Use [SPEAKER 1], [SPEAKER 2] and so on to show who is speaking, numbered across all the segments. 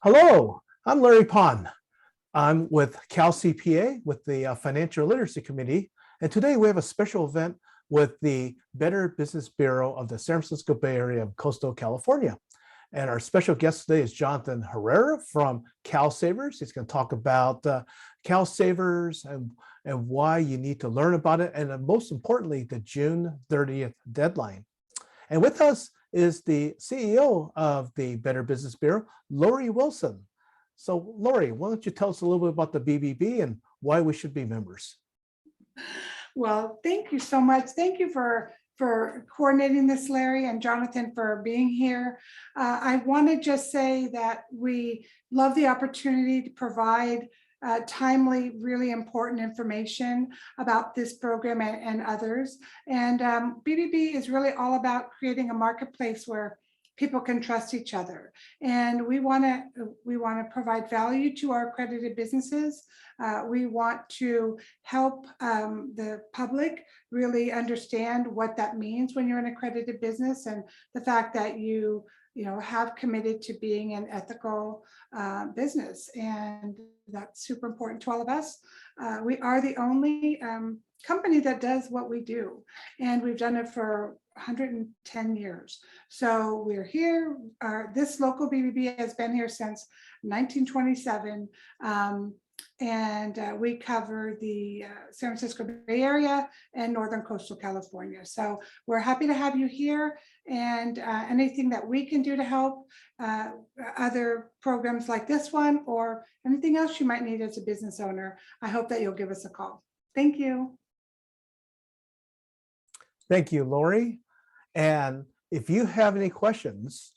[SPEAKER 1] Hello, I'm Larry Pond. I'm with CalCPA with the Financial Literacy Committee, and today we have a special event with the Better Business Bureau of the San Francisco Bay Area of Coastal California. And our special guest today is Jonathan Herrera from CalSavers. He's going to talk about CalSavers and why you need to learn about it, and most importantly, the June 30th deadline. And with us is the CEO of the Better Business Bureau, Lori Wilson. So Lori, why don't you tell us a little bit about the BBB and why we should be members?
[SPEAKER 2] Well, thank you so much. Thank you for coordinating this, Larry, and Jonathan for being here. I want to just say that we love the opportunity to provide timely, really important information about this program and others. And BBB is really all about creating a marketplace where people can trust each other. And we want to provide value to our accredited businesses. We want to help the public really understand what that means when you're an accredited business, and the fact that you have committed to being an ethical business. And that's super important to all of us. We are the only company that does what we do, and we've done it for 110 years. So we're here. This local BBB has been here since 1927. And we cover the San Francisco Bay Area and Northern Coastal California. So we're happy to have you here, and anything that we can do to help other programs like this one or anything else you might need as a business owner, I hope that you'll give us a call. Thank you.
[SPEAKER 1] Thank you, Lori. And if you have any questions,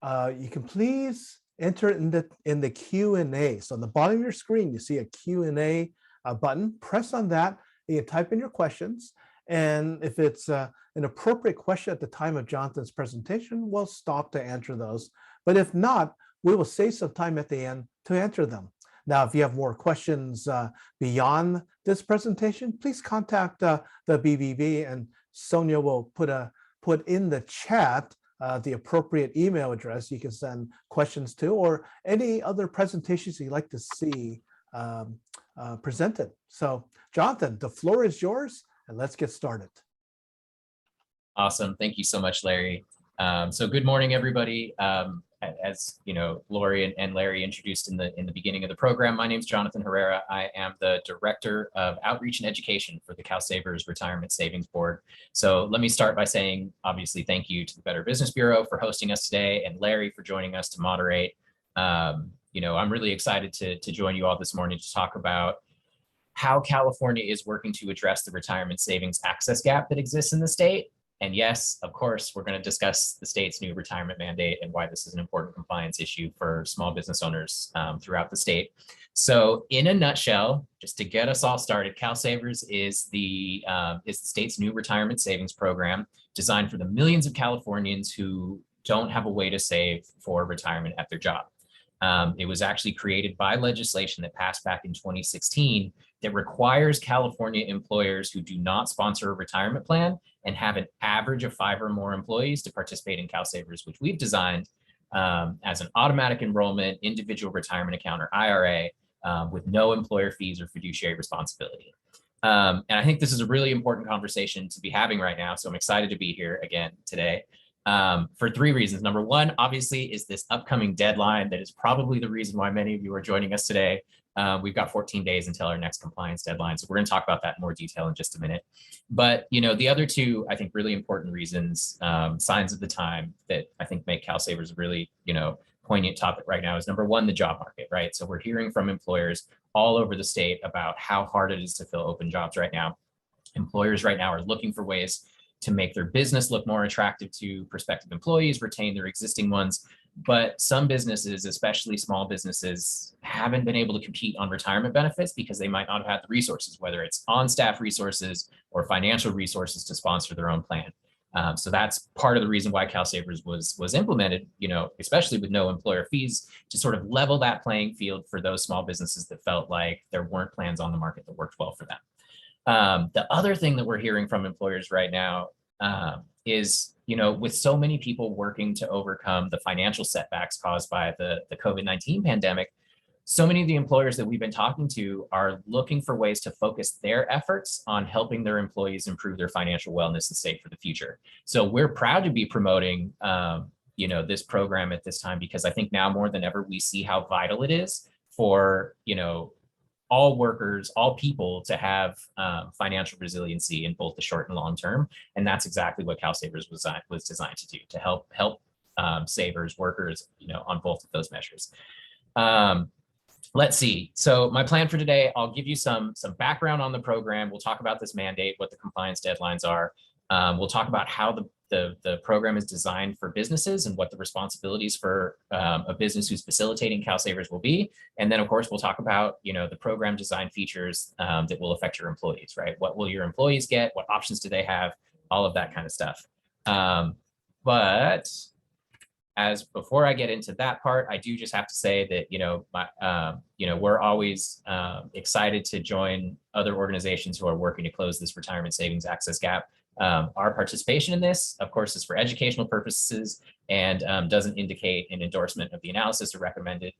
[SPEAKER 1] you can please enter it in the Q&A. So on the bottom of your screen, you see a Q&A button. Press on that, and you type in your questions. And if it's an appropriate question at the time of Jonathan's presentation, we'll stop to answer those. But if not, we will save some time at the end to answer them. Now, if you have more questions beyond this presentation, please contact the BBB, and Sonia will put in the chat the appropriate email address you can send questions to, or any other presentations you'd like to see presented. So Jonathan, the floor is yours, and let's get started.
[SPEAKER 3] Awesome. Thank you so much, Larry. So good morning, everybody. As you know, Lori and Larry introduced in the beginning of the program, my name is Jonathan Herrera. I am the Director of Outreach and Education for the CalSavers Retirement Savings Board. So let me start by saying, obviously, thank you to the Better Business Bureau for hosting us today, and Larry for joining us to moderate. I'm really excited to join you all this morning to talk about how California is working to address the retirement savings access gap that exists in the state. And yes, of course, we're going to discuss the state's new retirement mandate and why this is an important compliance issue for small business owners throughout the state. So in a nutshell, just to get us all started, CalSavers is the state's new retirement savings program designed for the millions of Californians who don't have a way to save for retirement at their job. It was actually created by legislation that passed back in 2016 that requires California employers who do not sponsor a retirement plan and have an average of 5 or more employees to participate in CalSavers, which we've designed as an automatic enrollment individual retirement account, or IRA, with no employer fees or fiduciary responsibility. And I think this is a really important conversation to be having right now. So I'm excited to be here again today. For 3 reasons. Number one, obviously, is this upcoming deadline that is probably the reason why many of you are joining us today. We've got 14 days until our next compliance deadline. So we're going to talk about that in more detail in just a minute. But, the other 2, I think, really important reasons, signs of the time that I think make CalSavers a really, poignant topic right now is, number one, the job market, right? So we're hearing from employers all over the state about how hard it is to fill open jobs right now. Employers right now are looking for ways to make their business look more attractive to prospective employees, retain their existing ones. But some businesses, especially small businesses, haven't been able to compete on retirement benefits because they might not have had the resources, whether it's on-staff resources or financial resources to sponsor their own plan. So that's part of the reason why CalSavers was implemented, especially with no employer fees, to sort of level that playing field for those small businesses that felt like there weren't plans on the market that worked well for them. The other thing that we're hearing from employers right now is, with so many people working to overcome the financial setbacks caused by the COVID-19 pandemic, so many of the employers that we've been talking to are looking for ways to focus their efforts on helping their employees improve their financial wellness and save for the future. So we're proud to be promoting, this program at this time, because I think now more than ever, we see how vital it is for, all workers, all people to have financial resiliency in both the short and long term. And that's exactly what CalSavers was designed to do, to help savers, workers, on both of those measures. Let's see. So my plan for today, I'll give you some background on the program. We'll talk about this mandate, what the compliance deadlines are. We'll talk about how the program is designed for businesses and what the responsibilities for a business who's facilitating CalSavers will be. And then, of course, we'll talk about the program design features that will affect your employees, right? What will your employees get? What options do they have? All of that kind of stuff. But before I get into that part, I do just have to say that we're always excited to join other organizations who are working to close this retirement savings access gap. Our participation in this, of course, is for educational purposes and doesn't indicate an endorsement of the analysis or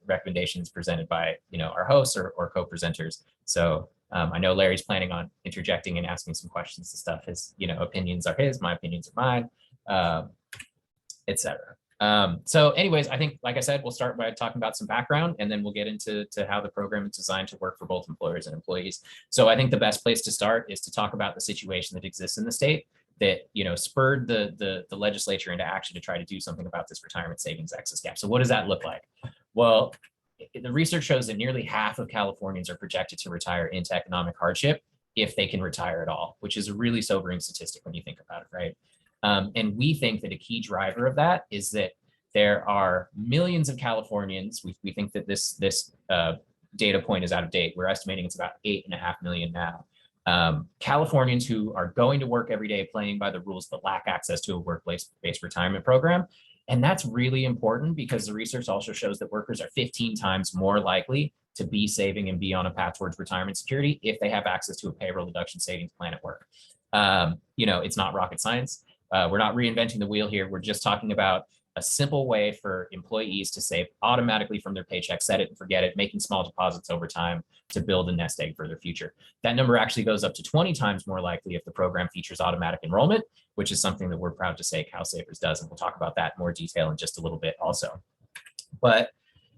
[SPEAKER 3] recommendations presented by our hosts or co-presenters. So I know Larry's planning on interjecting and asking some questions and stuff. His opinions are his, my opinions are mine, etc. So anyways, I think, like I said, we'll start by talking about some background, and then we'll get into how the program is designed to work for both employers and employees. So I think the best place to start is to talk about the situation that exists in the state that spurred the legislature into action to try to do something about this retirement savings access gap. So what does that look like? Well, the research shows that nearly half of Californians are projected to retire into economic hardship if they can retire at all, which is a really sobering statistic when you think about it, right? And we think that a key driver of that is that there are millions of Californians. We think that this data point is out of date. We're estimating it's about 8.5 million now. Californians who are going to work every day playing by the rules but lack access to a workplace-based retirement program. And that's really important because the research also shows that workers are 15 times more likely to be saving and be on a path towards retirement security if they have access to a payroll deduction savings plan at work. It's not rocket science. We're not reinventing the wheel here. We're just talking about a simple way for employees to save automatically from their paycheck, set it and forget it, making small deposits over time to build a nest egg for their future. That number actually goes up to 20 times more likely if the program features automatic enrollment, which is something that we're proud to say CalSavers does. And we'll talk about that in more detail in just a little bit also. But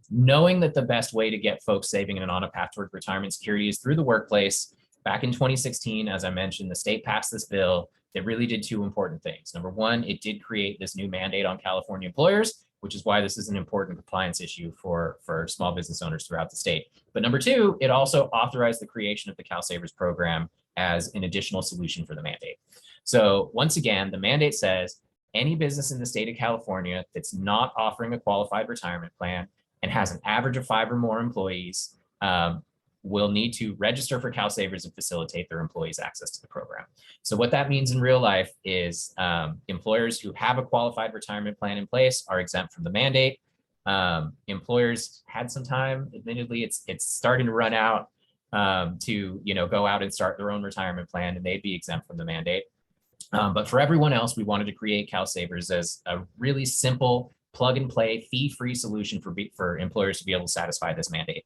[SPEAKER 3] knowing that the best way to get folks saving and on a path toward retirement security is through the workplace, back in 2016, as I mentioned, the state passed this bill that really did two important things. Number one, it did create this new mandate on California employers, which is why this is an important compliance issue for small business owners throughout the state. But number two, it also authorized the creation of the CalSavers program as an additional solution for the mandate. So once again, the mandate says any business in the state of California that's not offering a qualified retirement plan and has an average of 5 or more employees will need to register for CalSavers and facilitate their employees' access to the program. So what that means in real life is employers who have a qualified retirement plan in place are exempt from the mandate. Employers had some time, admittedly, it's starting to run out to go out and start their own retirement plan, and they'd be exempt from the mandate. But for everyone else, we wanted to create CalSavers as a really simple plug and play fee-free solution for employers to be able to satisfy this mandate.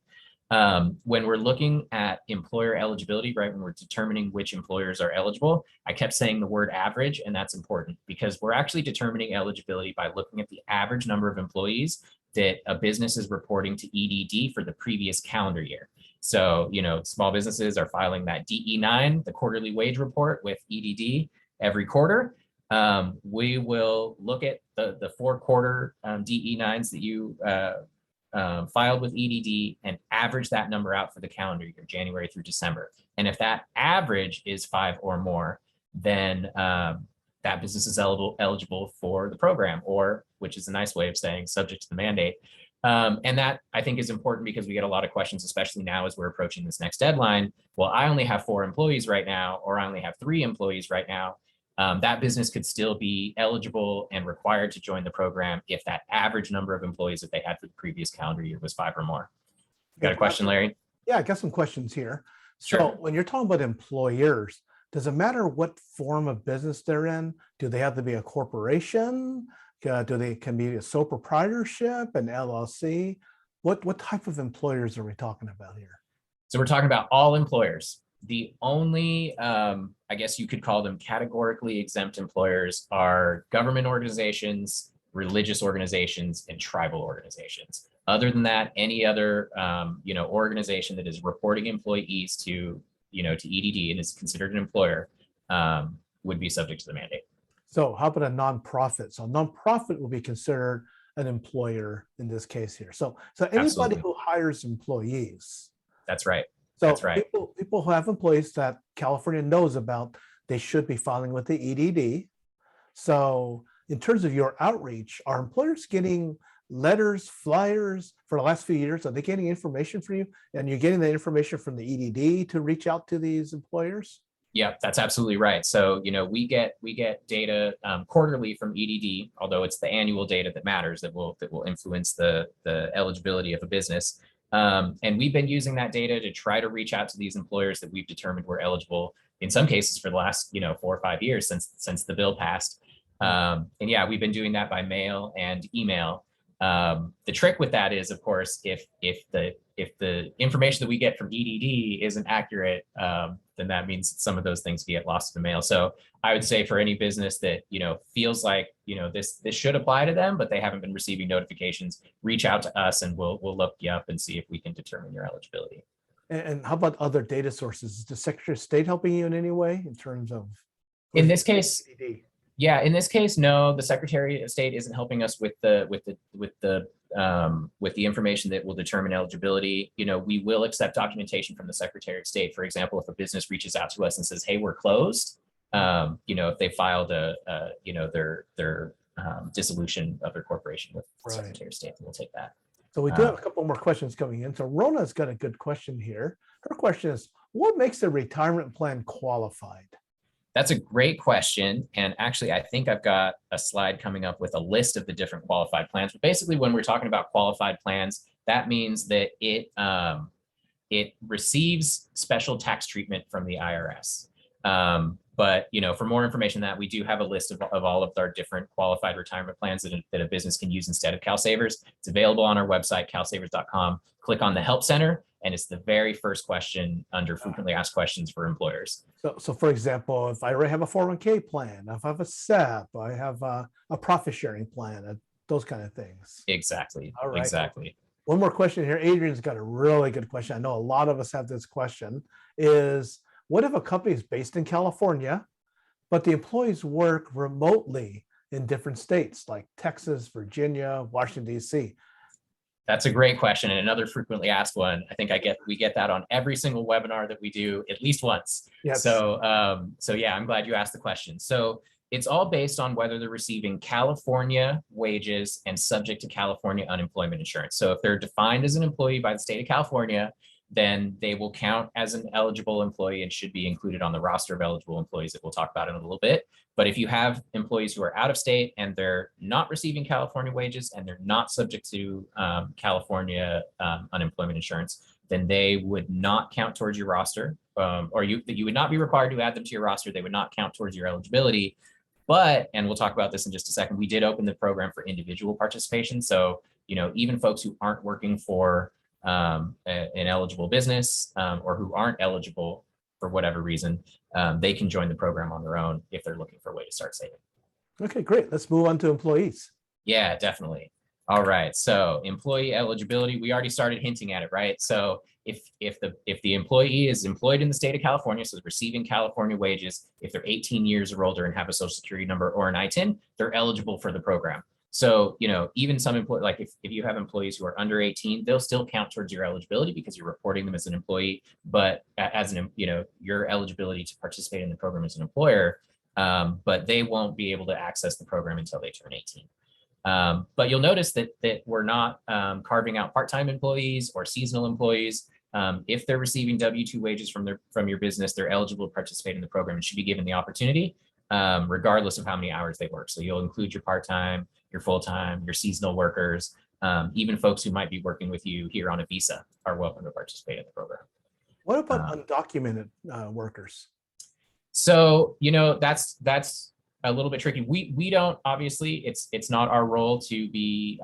[SPEAKER 3] When we're looking at employer eligibility, right, when we're determining which employers are eligible, I kept saying the word average, and that's important because we're actually determining eligibility by looking at the average number of employees that a business is reporting to EDD for the previous calendar year. So, small businesses are filing that DE9, the quarterly wage report, with EDD every quarter. We will look at the 4-quarter DE9s that you filed with EDD and average that number out for the calendar year, January through December. And if that average is 5 or more, then that business is eligible for the program, or, which is a nice way of saying, subject to the mandate. And that, I think, is important because we get a lot of questions, especially now as we're approaching this next deadline. Well, I only have 4 employees right now, or I only have 3 employees right now. That business could still be eligible and required to join the program if that average number of employees that they had for the previous calendar year was 5 or more. Got a question, Larry?
[SPEAKER 1] Yeah, I got some questions here. So
[SPEAKER 3] Sure.
[SPEAKER 1] when you're talking about employers, does it matter what form of business they're in? Do they have to be a corporation? Can be a sole proprietorship, an LLC? What type of employers are we talking about here?
[SPEAKER 3] So we're talking about all employers. The only, I guess you could call them categorically exempt employers are government organizations, religious organizations, and tribal organizations. Other than that, any other, organization that is reporting employees to EDD and is considered an employer would be subject to the mandate.
[SPEAKER 1] So how about a nonprofit? So a nonprofit will be considered an employer in this case here. So anybody
[SPEAKER 3] Absolutely.
[SPEAKER 1] who hires employees.
[SPEAKER 3] That's right.
[SPEAKER 1] So
[SPEAKER 3] That's right.
[SPEAKER 1] people who have employees that California knows about, they should be filing with the EDD. So in terms of your outreach, are employers getting letters, flyers for the last few years? Are they getting information from you? And you're getting the information from the EDD to reach out to these employers?
[SPEAKER 3] Yeah, that's absolutely right. So, we get data quarterly from EDD, although it's the annual data that matters that will influence the eligibility of a business. And we've been using that data to try to reach out to these employers that we've determined were eligible in some cases for the last 4 or 5 years since the bill passed. And yeah, we've been doing that by mail and email. The trick with that is, of course, if the information that we get from EDD isn't accurate, then that means some of those things get lost in the mail. So I would say for any business that feels like this should apply to them, but they haven't been receiving notifications, reach out to us and we'll look you up and see if we can determine your eligibility.
[SPEAKER 1] And how about other data sources? Is the Secretary of State helping you in any way in terms of?
[SPEAKER 3] In this case,
[SPEAKER 1] EDD?
[SPEAKER 3] yeah, in this case, no, the Secretary of State isn't helping us with the information that will determine eligibility. We will accept documentation from the Secretary of State. For example, if a business reaches out to us and says, "Hey, we're closed," if they filed their dissolution of their corporation with the
[SPEAKER 1] Right.
[SPEAKER 3] Secretary of State, we'll take that.
[SPEAKER 1] So we do have a couple more questions coming in. So Rona's got a good question here. Her question is, what makes a retirement plan qualified?
[SPEAKER 3] That's a great question. And actually, I think I've got a slide coming up with a list of the different qualified plans. But basically, when we're talking about qualified plans, that means that it receives special tax treatment from the IRS. But for more information on that, we do have a list of all of our different qualified retirement plans that a business can use instead of CalSavers. It's available on our website, calsavers.com. Click on the Help Center, and it's the very first question under frequently asked questions for employers.
[SPEAKER 1] So for example, if I already have a 401k plan, if I have a SEP, I have a profit sharing plan, those kind of things.
[SPEAKER 3] Exactly.
[SPEAKER 1] All right.
[SPEAKER 3] Exactly.
[SPEAKER 1] One more question here. Adrian's got a really good question. I know a lot of us have this question is, what if a company is based in California, but the employees work remotely in different states like Texas, Virginia, Washington, D.C.?
[SPEAKER 3] That's a great question, and another frequently asked one. I think we get that on every single webinar that we do at least once.
[SPEAKER 1] Yes.
[SPEAKER 3] So yeah, I'm glad you asked the question. So it's all based on whether they're receiving California wages and subject to California unemployment insurance. So if they're defined as an employee by the state of California, then they will count as an eligible employee and should be included on the roster of eligible employees that we'll talk about in a little bit. But if you have employees who are out of state and they're not receiving California wages and they're not subject to California unemployment insurance, then they would not count towards your roster, or you would not be required to add them to your roster. They would not count towards your eligibility. But, and we'll talk about this in just a second, we did open the program for individual participation. So, even folks who aren't working for an eligible business or who aren't eligible for whatever reason, they can join the program on their own if they're looking for a way to start saving. Okay,
[SPEAKER 1] great. Let's move on to employees.
[SPEAKER 3] Yeah, definitely. All right. So employee eligibility, we already started hinting at it, right? So if the employee is employed in the state of California, so receiving California wages, if they're 18 years or older and have a social security number or an ITIN, they're eligible for the program. So, even some employees, like if you have employees who are under 18, they'll still count towards your eligibility because you're reporting them as an employee, but as your eligibility to participate in the program as an employer, but they won't be able to access the program until they turn 18. But you'll notice that we're not carving out part-time employees or seasonal employees. If they're receiving W-2 wages from your business, they're eligible to participate in the program and should be given the opportunity, regardless of how many hours they work. So you'll include your part-time, your full-time, your seasonal workers, even folks who might be working with you here on a visa are welcome to participate in the program.
[SPEAKER 1] What about undocumented workers?
[SPEAKER 3] So, that's a little bit tricky. We don't, obviously, it's not our role to be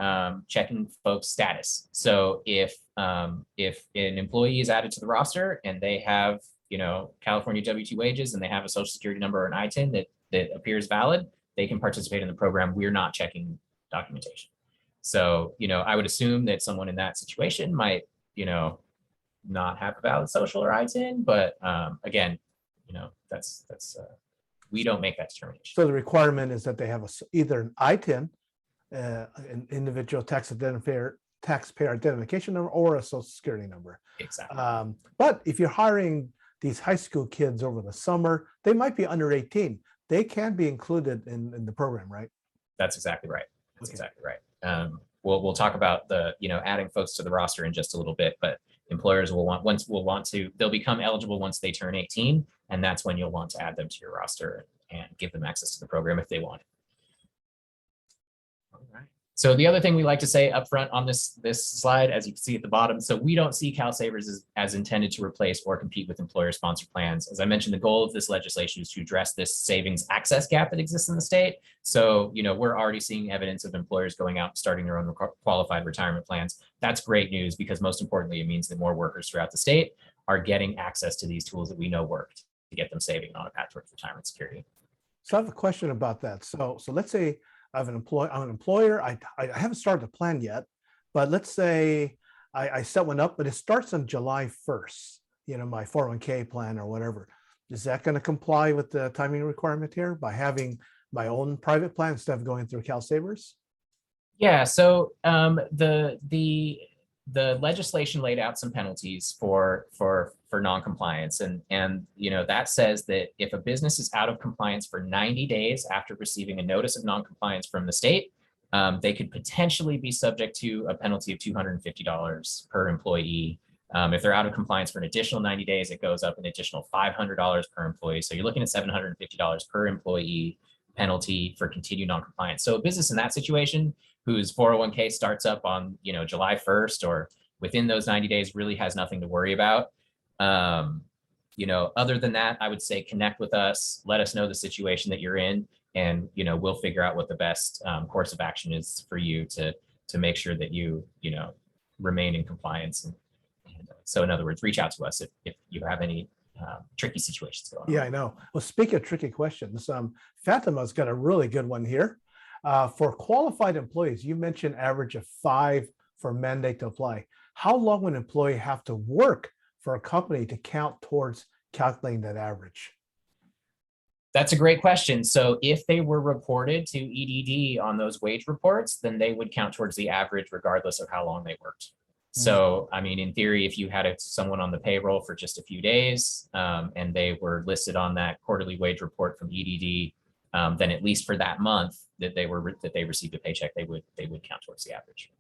[SPEAKER 3] checking folks' status. So if an employee is added to the roster and they have, California W-2 wages and they have a social security number or an ITIN that appears valid, they can participate in the program. We're not checking documentation. So, I would assume that someone in that situation might, not have a valid social or ITIN, but again, that's we don't make that determination.
[SPEAKER 1] So the requirement is that they have either an ITIN, an individual taxpayer identification number, or a social security number.
[SPEAKER 3] Exactly.
[SPEAKER 1] But if you're hiring these high school kids over the summer, they might be under 18. They can be included in the program, right?
[SPEAKER 3] That's exactly right. That's
[SPEAKER 1] Okay.
[SPEAKER 3] exactly right. We'll talk about the, adding folks to the roster in just a little bit, but employers they'll become eligible once they turn 18, and that's when you'll want to add them to your roster and give them access to the program if they want it. All right. So the other thing we like to say up front on this slide, as you can see at the bottom, so we don't see CalSavers as intended to replace or compete with employer-sponsored plans. As I mentioned, the goal of this legislation is to address this savings access gap that exists in the state. So, we're already seeing evidence of employers going out and starting their own qualified retirement plans. That's great news, because most importantly, it means that more workers throughout the state are getting access to these tools that we know work to get them saving on a path towards retirement security.
[SPEAKER 1] So I have a question about that. So let's say I'm an employer. I haven't started the plan yet, but let's say I set one up, but it starts on July 1st, my 401k plan or whatever. Is that going to comply with the timing requirement here by having my own private plan instead of going through CalSavers?
[SPEAKER 3] Yeah, so the legislation laid out some penalties for non-compliance, and that says that if a business is out of compliance for 90 days after receiving a notice of non-compliance from the state, they could potentially be subject to a penalty of $250 per employee. If they're out of compliance for an additional 90 days, it goes up an additional $500 per employee. So you're looking at $750 per employee penalty for continued non-compliance. So a business in that situation whose 401k starts up on July 1st or within those 90 days really has nothing to worry about. Other than that, I would say connect with us, let us know the situation that you're in, and we'll figure out what the best course of action is for you to make sure that you remain in compliance. And so in other words, reach out to us if you have any tricky situations going on.
[SPEAKER 1] Yeah, I know. Well, speaking of tricky questions, Fatima's got a really good one here. For qualified employees, you mentioned average of 5 for mandate to apply. How long would an employee have to work for a company to count towards calculating that average?
[SPEAKER 3] That's a great question. So if they were reported to EDD on those wage reports, then they would count towards the average regardless of how long they worked. So, I mean, in theory, if you had someone on the payroll for just a few days and they were listed on that quarterly wage report from EDD, then at least for that month that they received a paycheck, they would count towards the average.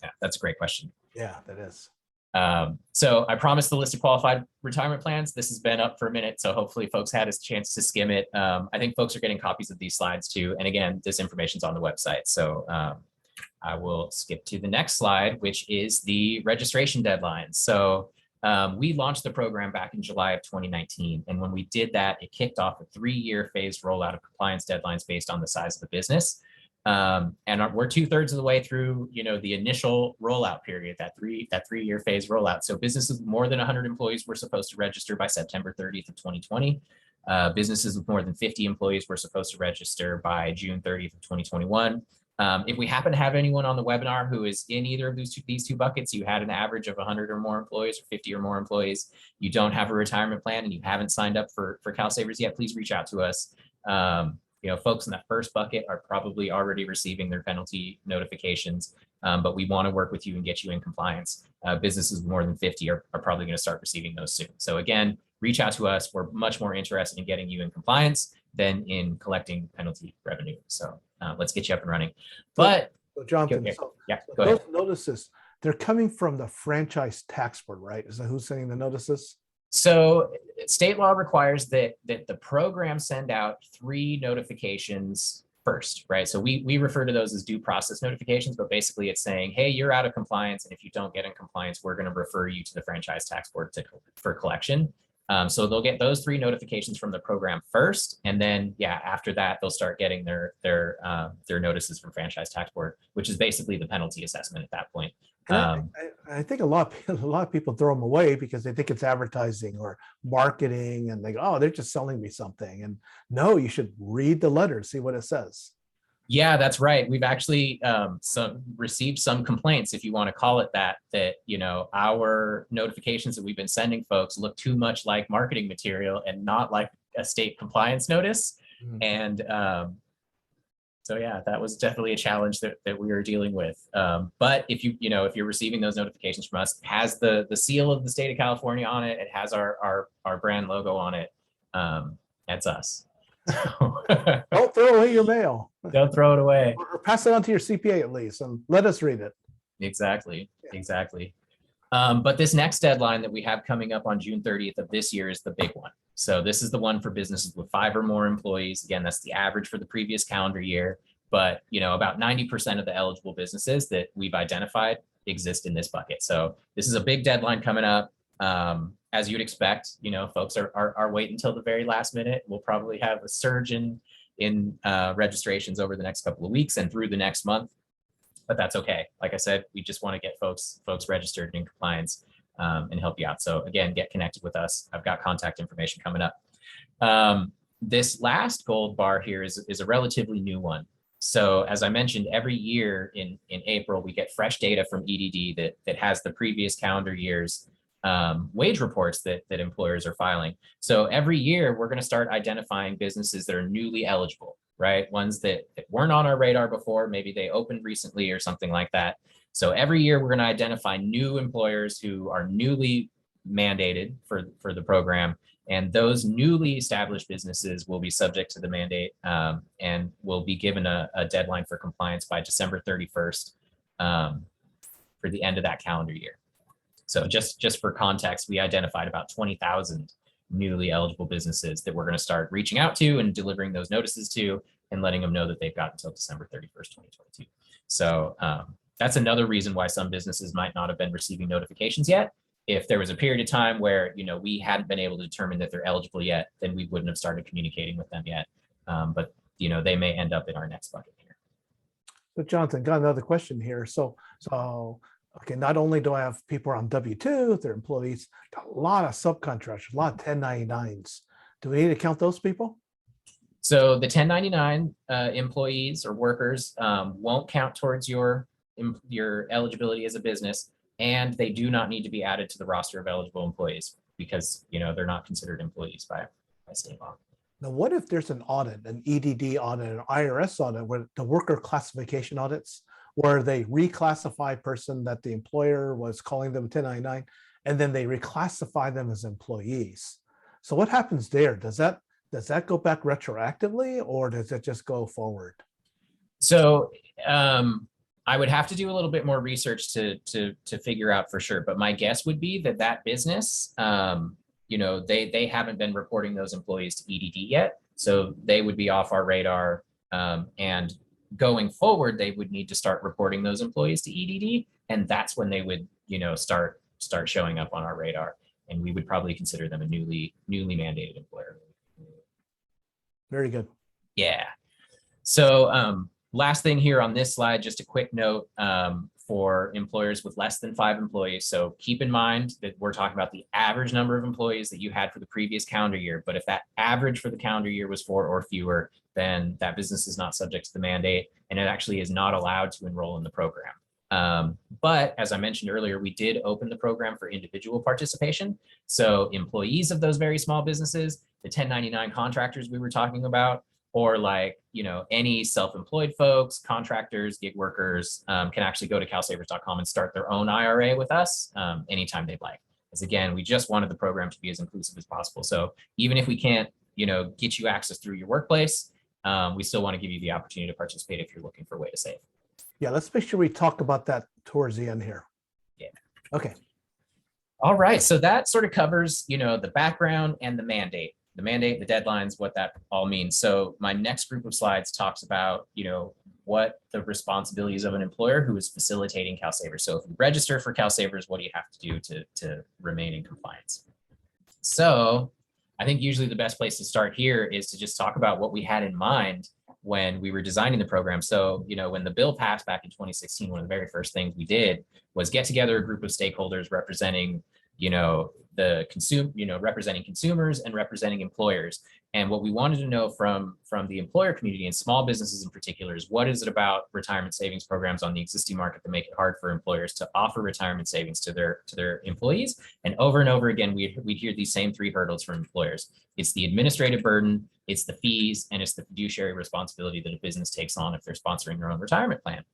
[SPEAKER 3] Yeah, that's a great question.
[SPEAKER 1] Yeah, that is.
[SPEAKER 3] So I promised the list of qualified retirement plans. This has been up for a minute, so hopefully folks had a chance to skim it. I think folks are getting copies of these slides too. And again, this information's on the website. So I will skip to the next slide, which is the registration deadline. So we launched the program back in July of 2019. And when we did that, it kicked off a 3-year phased rollout of compliance deadlines based on the size of the business. And we're 2/3 of the way through, the initial rollout period, that 3-year phase rollout. So businesses with more than 100 employees were supposed to register by September 30th of 2020. Businesses with more than 50 employees were supposed to register by June 30th of 2021. If we happen to have anyone on the webinar who is in either of these two buckets, you had an average of 100 or more employees or 50 or more employees, you don't have a retirement plan and you haven't signed up for CalSavers yet, please reach out to us. Folks in that first bucket are probably already receiving their penalty notifications, but we want to work with you and get you in compliance. Businesses with more than 50 are probably going to start receiving those soon. So again, reach out to us. We're much more interested in getting you in compliance than in collecting penalty revenue. So let's get you up and running. But
[SPEAKER 1] so Jonathan,
[SPEAKER 3] go ahead.
[SPEAKER 1] Those notices, they're coming from the franchise tax board, right? Is that who's sending the notices?
[SPEAKER 3] So state law requires that the program send out 3 notifications first, right? So we refer to those as due process notifications, but basically it's saying, hey, you're out of compliance. And if you don't get in compliance, we're going to refer you to the franchise tax board for collection. So they'll get those 3 notifications from the program first, and then after that they'll start getting their notices from Franchise Tax Board, which is basically the penalty assessment at that point.
[SPEAKER 1] And I think a lot of people throw them away because they think it's advertising or marketing, and they go, oh, they're just selling me something. And no, you should read the letter, see what it says.
[SPEAKER 3] Yeah, that's right. We've actually received some complaints, if you want to call it that, our notifications that we've been sending folks look too much like marketing material and not like a state compliance notice.
[SPEAKER 1] Mhm.
[SPEAKER 3] And so yeah, that was definitely a challenge that we were dealing with. But if you're receiving those notifications from us, it has the seal of the state of California on it. It has our brand logo on it. That's us.
[SPEAKER 1] Don't throw away your mail.
[SPEAKER 3] Don't throw it away.
[SPEAKER 1] Or pass it on to your CPA at least, and let us read it.
[SPEAKER 3] Exactly. But this next deadline that we have coming up on June 30th of this year is the big one. So this is the one for businesses with 5 or more employees. Again, that's the average for the previous calendar year. But about 90% of the eligible businesses that we've identified exist in this bucket. So this is a big deadline coming up. As you'd expect, folks are waiting until the very last minute. We'll probably have a surge in registrations over the next couple of weeks and through the next month. But that's okay. Like I said, we just want to get folks registered and in compliance and help you out. So again, get connected with us. I've got contact information coming up. This last gold bar here is a relatively new one. So as I mentioned, every year in April, we get fresh data from EDD that has the previous calendar year's wage reports that employers are filing. So every year, we're going to start identifying businesses that are newly eligible, right? Ones that weren't on our radar before, maybe they opened recently or something like that. So every year, we're going to identify new employers who are newly mandated for the program. And those newly established businesses will be subject to the mandate and will be given a deadline for compliance by December 31st for the end of that calendar year. So just for context, we identified about 20,000 newly eligible businesses that we're going to start reaching out to and delivering those notices to and letting them know that they've got until December 31st, 2022. So that's another reason why some businesses might not have been receiving notifications yet. If there was a period of time where we hadn't been able to determine that they're eligible yet, then we wouldn't have started communicating with them yet. But they may end up in our next bucket here.
[SPEAKER 1] So Jonathan, got another question here. So okay, not only do I have people on W-2, they're employees, a lot of subcontractors, a lot of 1099s. Do we need to count those people?
[SPEAKER 3] So the 1099 employees or workers won't count towards your eligibility as a business, and they do not need to be added to the roster of eligible employees because they're not considered employees by state law.
[SPEAKER 1] Now, what if there's an audit, an EDD audit, an IRS audit, where the worker classification audits, where they reclassify person that the employer was calling them 1099, and then they reclassify them as employees? So what happens there? Does that go back retroactively, or does it just go forward? So
[SPEAKER 3] I would have to do a little bit more research to figure out for sure. But my guess would be that business, they haven't been reporting those employees to EDD yet. So they would be off our radar. And going forward, they would need to start reporting those employees to EDD. And that's when they would, start showing up on our radar. And we would probably consider them a newly mandated employer.
[SPEAKER 1] Very good.
[SPEAKER 3] Yeah. So last thing here on this slide, just a quick note for employers with less than 5 employees. So keep in mind that we're talking about the average number of employees that you had for the previous calendar year. But if that average for the calendar year was 4 or fewer, then that business is not subject to the mandate, and it actually is not allowed to enroll in the program. But as I mentioned earlier, we did open the program for individual participation. So employees of those very small businesses, the 1099 contractors we were talking about, or any self-employed folks, contractors, gig workers can actually go to CalSavers.com and start their own IRA with us anytime they'd like. Because again, we just wanted the program to be as inclusive as possible. So even if we can't, get you access through your workplace, we still want to give you the opportunity to participate if you're looking for a way to save.
[SPEAKER 1] Yeah, let's make sure we talk about that towards the end here.
[SPEAKER 3] Yeah.
[SPEAKER 1] Okay.
[SPEAKER 3] All right. So that sort of covers, the background and the mandate, the deadlines, what that all means. So my next group of slides talks about, what the responsibilities of an employer who is facilitating CalSavers. So if you register for CalSavers, what do you have to do to remain in compliance? So I think usually the best place to start here is to just talk about what we had in mind when we were designing the program. So, when the bill passed back in 2016, one of the very first things we did was get together a group of stakeholders representing, representing consumers and representing employers. And what we wanted to know from the employer community and small businesses in particular is, what is it about retirement savings programs on the existing market that make it hard for employers to offer retirement savings to their employees? And over again, we'd hear these same three hurdles from employers. It's the administrative burden, it's the fees, and it's the fiduciary responsibility that a business takes on if they're sponsoring their own retirement plan.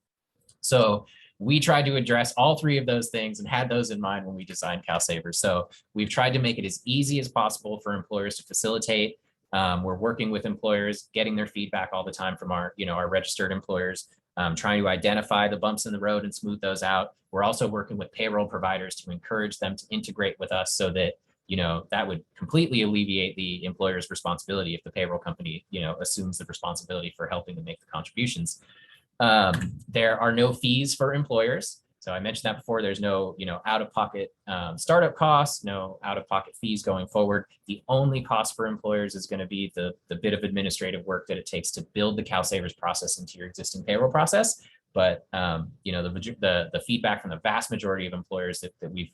[SPEAKER 3] So we tried to address all three of those things and had those in mind when we designed CalSavers. So we've tried to make it as easy as possible for employers to facilitate. We're working with employers, getting their feedback all the time from our registered employers, trying to identify the bumps in the road and smooth those out. We're also working with payroll providers to encourage them to integrate with us so that, that would completely alleviate the employer's responsibility if the payroll company, assumes the responsibility for helping them make the contributions. There are no fees for employers. So I mentioned that before. There's no, out-of-pocket startup costs, no out-of-pocket fees going forward. The only cost for employers is going to be the bit of administrative work that it takes to build the CalSavers process into your existing payroll process. But the feedback from the vast majority of employers that we've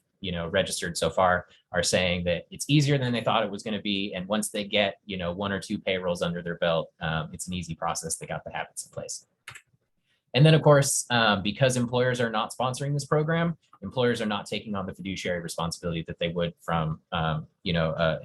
[SPEAKER 3] registered so far are saying that it's easier than they thought it was going to be. And once they get one or two payrolls under their belt, it's an easy process. They got the habits in place. And then, of course, because employers are not sponsoring this program, employers are not taking on the fiduciary responsibility that they would from, an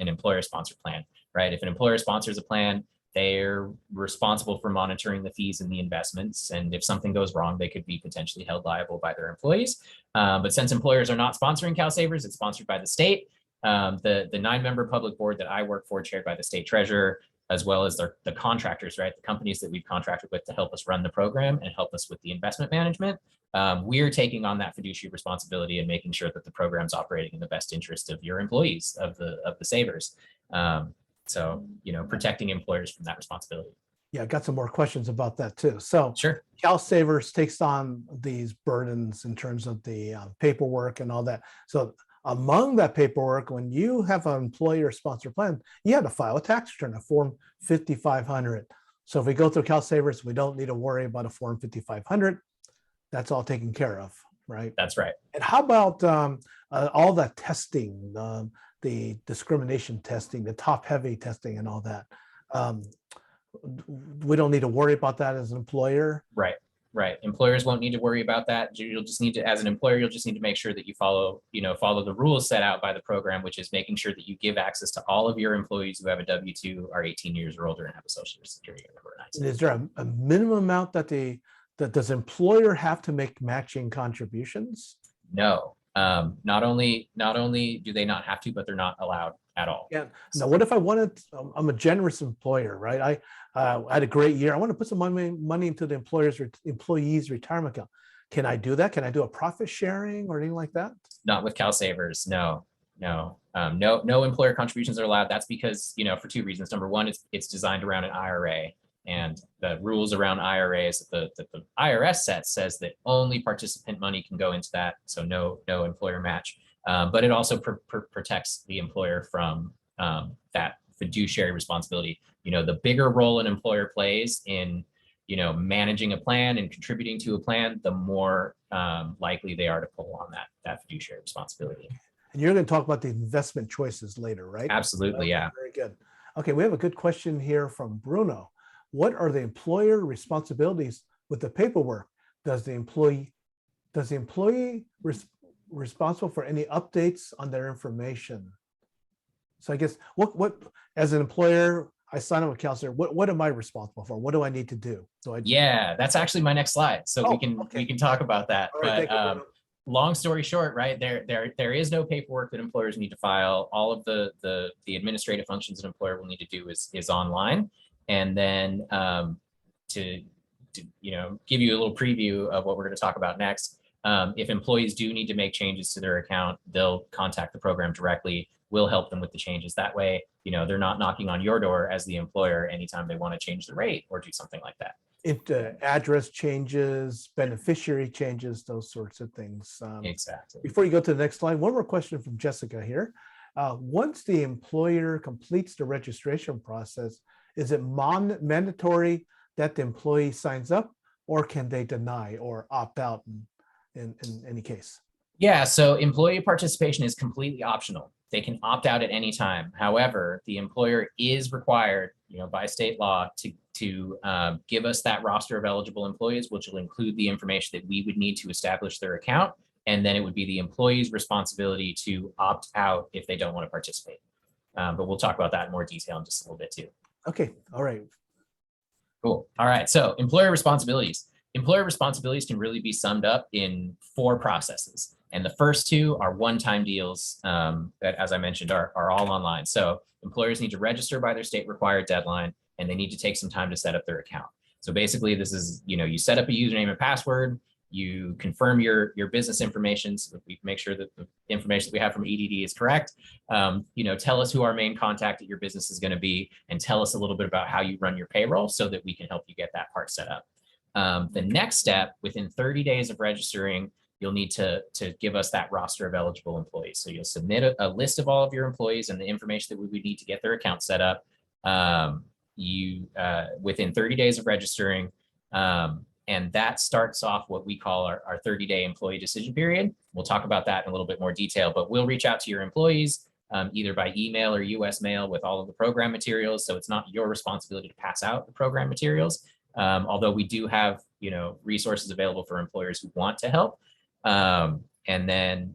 [SPEAKER 3] employer-sponsored plan, right? If an employer sponsors a plan, they're responsible for monitoring the fees and the investments. And if something goes wrong, they could be potentially held liable by their employees. But since employers are not sponsoring CalSavers, it's sponsored by the state. The 9-member public board that I work for, chaired by the state treasurer, as well as the contractors, right? The companies that we've contracted with to help us run the program and help us with the investment management. We're taking on that fiduciary responsibility and making sure that the program's operating in the best interest of your employees, of the savers. So, protecting employers from that responsibility.
[SPEAKER 1] Yeah, I got some more questions about that too. So
[SPEAKER 3] Sure.
[SPEAKER 1] CalSavers takes on these burdens in terms of the paperwork and all that. So among that paperwork, when you have an employer sponsored plan, you have to file a tax return, a Form 5500. So if we go through CalSavers, we don't need to worry about a Form 5500. That's all taken care of, right?
[SPEAKER 3] That's right.
[SPEAKER 1] And how about all that testing, the discrimination testing, the top-heavy testing and all that? We don't need to worry about that as an employer?
[SPEAKER 3] Right. Employers won't need to worry about that. You'll just need to, as an employer, you'll just need to make sure that you follow the rules set out by the program, which is making sure that you give access to all of your employees who have a W-2, are 18 years or older, and have a Social Security number.
[SPEAKER 1] And is there a minimum amount that does employer have to make matching contributions?
[SPEAKER 3] No. Not only do they not have to, but they're not allowed at all.
[SPEAKER 1] Yeah. Now, what if I wanted? I'm a generous employer, right? I had a great year. I want to put some money into the employee's retirement account. Can I do that? Can I do a profit sharing or anything like that?
[SPEAKER 3] Not with CalSavers. No. No employer contributions are allowed. That's because, for two reasons. Number one, it's designed around an IRA, and the rules around IRAs that the IRS sets says that only participant money can go into that. So no employer match. But it also protects the employer from that fiduciary responsibility. The bigger role an employer plays in, managing a plan and contributing to a plan, the more likely they are to pull on that fiduciary responsibility.
[SPEAKER 1] And you're going to talk about the investment choices later, right?
[SPEAKER 3] Absolutely, yeah.
[SPEAKER 1] Very good. Okay, we have a good question here from Bruno. What are the employer responsibilities with the paperwork? Does the employee responsible for any updates on their information? So I guess what as an employer, I sign up with CalSavers. What am I responsible for? What do I need to do?
[SPEAKER 3] Yeah, that's actually my next slide. So we can talk about that.
[SPEAKER 1] All right,
[SPEAKER 3] but long story short, right, there is no paperwork that employers need to file. All of the administrative functions an employer will need to do is online. And then to give you a little preview of what we're going to talk about next, if employees do need to make changes to their account, they'll contact the program directly. We'll help them with the changes. That way, they're not knocking on your door as the employer anytime they want to change the rate or do something like that.
[SPEAKER 1] If address changes, beneficiary changes, those sorts of things.
[SPEAKER 3] Exactly.
[SPEAKER 1] Before you go to the next slide, one more question from Jessica here. Once the employer completes the registration process, is it mandatory that the employee signs up, or can they deny or opt out in any case?
[SPEAKER 3] Yeah, so employee participation is completely optional. They can opt out at any time. However, the employer is required, by state law to give us that roster of eligible employees, which will include the information that we would need to establish their account. And then it would be the employee's responsibility to opt out if they don't want to participate. But we'll talk about that in more detail in just a little bit too.
[SPEAKER 1] Okay, all right.
[SPEAKER 3] Cool. All right. So employer responsibilities. Employer responsibilities can really be summed up in 4 processes. And the first 2 are one-time deals that, as I mentioned, are all online. So employers need to register by their state required deadline, and they need to take some time to set up their account. So basically, this is, you set up a username and password, you confirm your business information, so that we make sure that the information that we have from EDD is correct. Tell us who our main contact at your business is going to be, and tell us a little bit about how you run your payroll so that we can help you get that part set up. The next step, within 30 days of registering, you'll need to give us that roster of eligible employees. So you'll submit a list of all of your employees and the information that we would need to get their account set up. Within 30 days of registering, and that starts off what we call our 30-day employee decision period. We'll talk about that in a little bit more detail, but we'll reach out to your employees either by email or US mail with all of the program materials. So it's not your responsibility to pass out the program materials, although we do have resources available for employers who want to help. And then,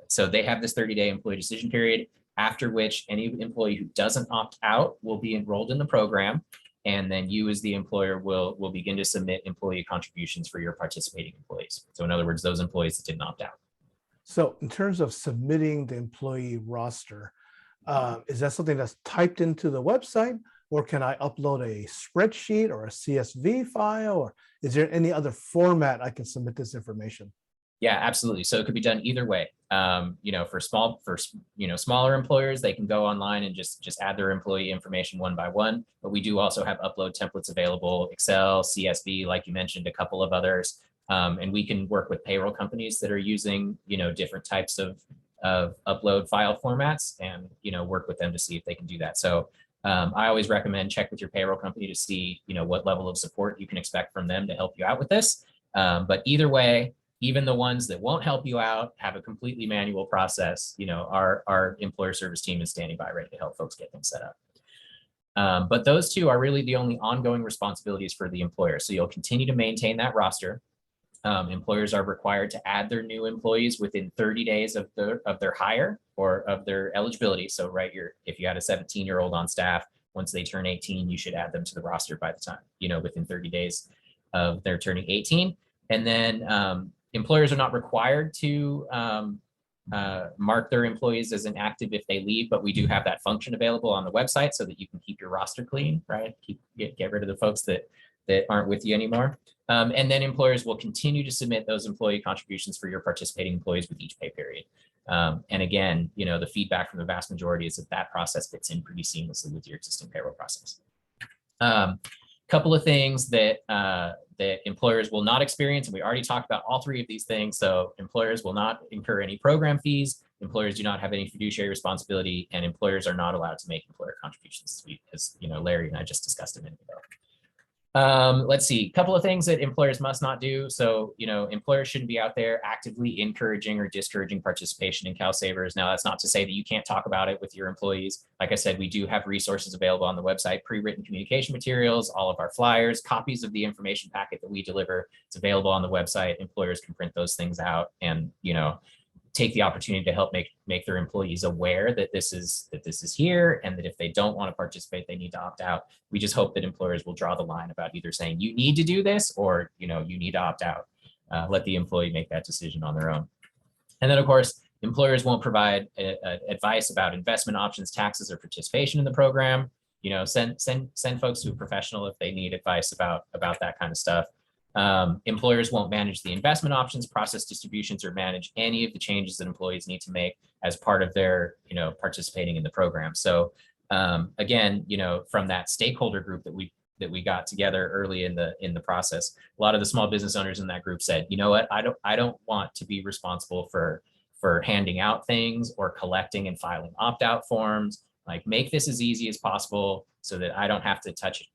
[SPEAKER 3] so they have this 30-day employee decision period, after which any employee who doesn't opt out will be enrolled in the program. And then you as the employer will begin to submit employee contributions for your participating employees. So in other words, those employees that didn't opt out.
[SPEAKER 1] So in terms of submitting the employee roster, is that something that's typed into the website, or can I upload a spreadsheet or a CSV file, or is there any other format I can submit this information?
[SPEAKER 3] Yeah, absolutely. So it could be done either way. For smaller employers, they can go online and just add their employee information one by one. But we do also have upload templates available: Excel, CSV, like you mentioned, a couple of others. And we can work with payroll companies that are using different types of upload file formats, and work with them to see if they can do that. So I always recommend check with your payroll company to see what level of support you can expect from them to help you out with this. But either way, even the ones that won't help you out have a completely manual process. Our employer service team is standing by ready to help folks get things set up. But those 2 are really the only ongoing responsibilities for the employer. So you'll continue to maintain that roster. Employers are required to add their new employees within 30 days of their hire or of their eligibility. So if you had a 17-year-old on staff, once they turn 18, you should add them to the roster by the time, within 30 days of their turning 18. And then employers are not required to mark their employees as inactive if they leave, but we do have that function available on the website so that you can keep your roster clean, right? Get rid of the folks that aren't with you anymore. And then employers will continue to submit those employee contributions for your participating employees with each pay period. And again, the feedback from the vast majority is that process fits in pretty seamlessly with your existing payroll process. Couple of things that employers will not experience, and we already talked about all 3 of these things. So employers will not incur any program fees, employers do not have any fiduciary responsibility, and employers are not allowed to make employer contributions, as Larry and I just discussed a minute ago. Let's see, a couple of things that employers must not do. So, employers shouldn't be out there actively encouraging or discouraging participation in CalSavers. Now, that's not to say that you can't talk about it with your employees. Like I said, we do have resources available on the website, pre-written communication materials, all of our flyers, copies of the information packet that we deliver. It's available on the website. Employers can print those things out and, take the opportunity to help make their employees aware that this is here, and that if they don't want to participate, they need to opt out. We just hope that employers will draw the line about either saying you need to do this, or you need to opt out. Let the employee make that decision on their own. And then, of course, employers won't provide advice about investment options, taxes, or participation in the program. Send folks to a professional if they need advice about that kind of stuff. Employers won't manage the investment options, process distributions, or manage any of the changes that employees need to make as part of their, participating in the program. So again, from that stakeholder group that we got together early in the process, a lot of the small business owners in that group said, you know what, I don't want to be responsible for for handing out things or collecting and filing opt-out forms. Like, make this as easy as possible so that I don't have to touch it.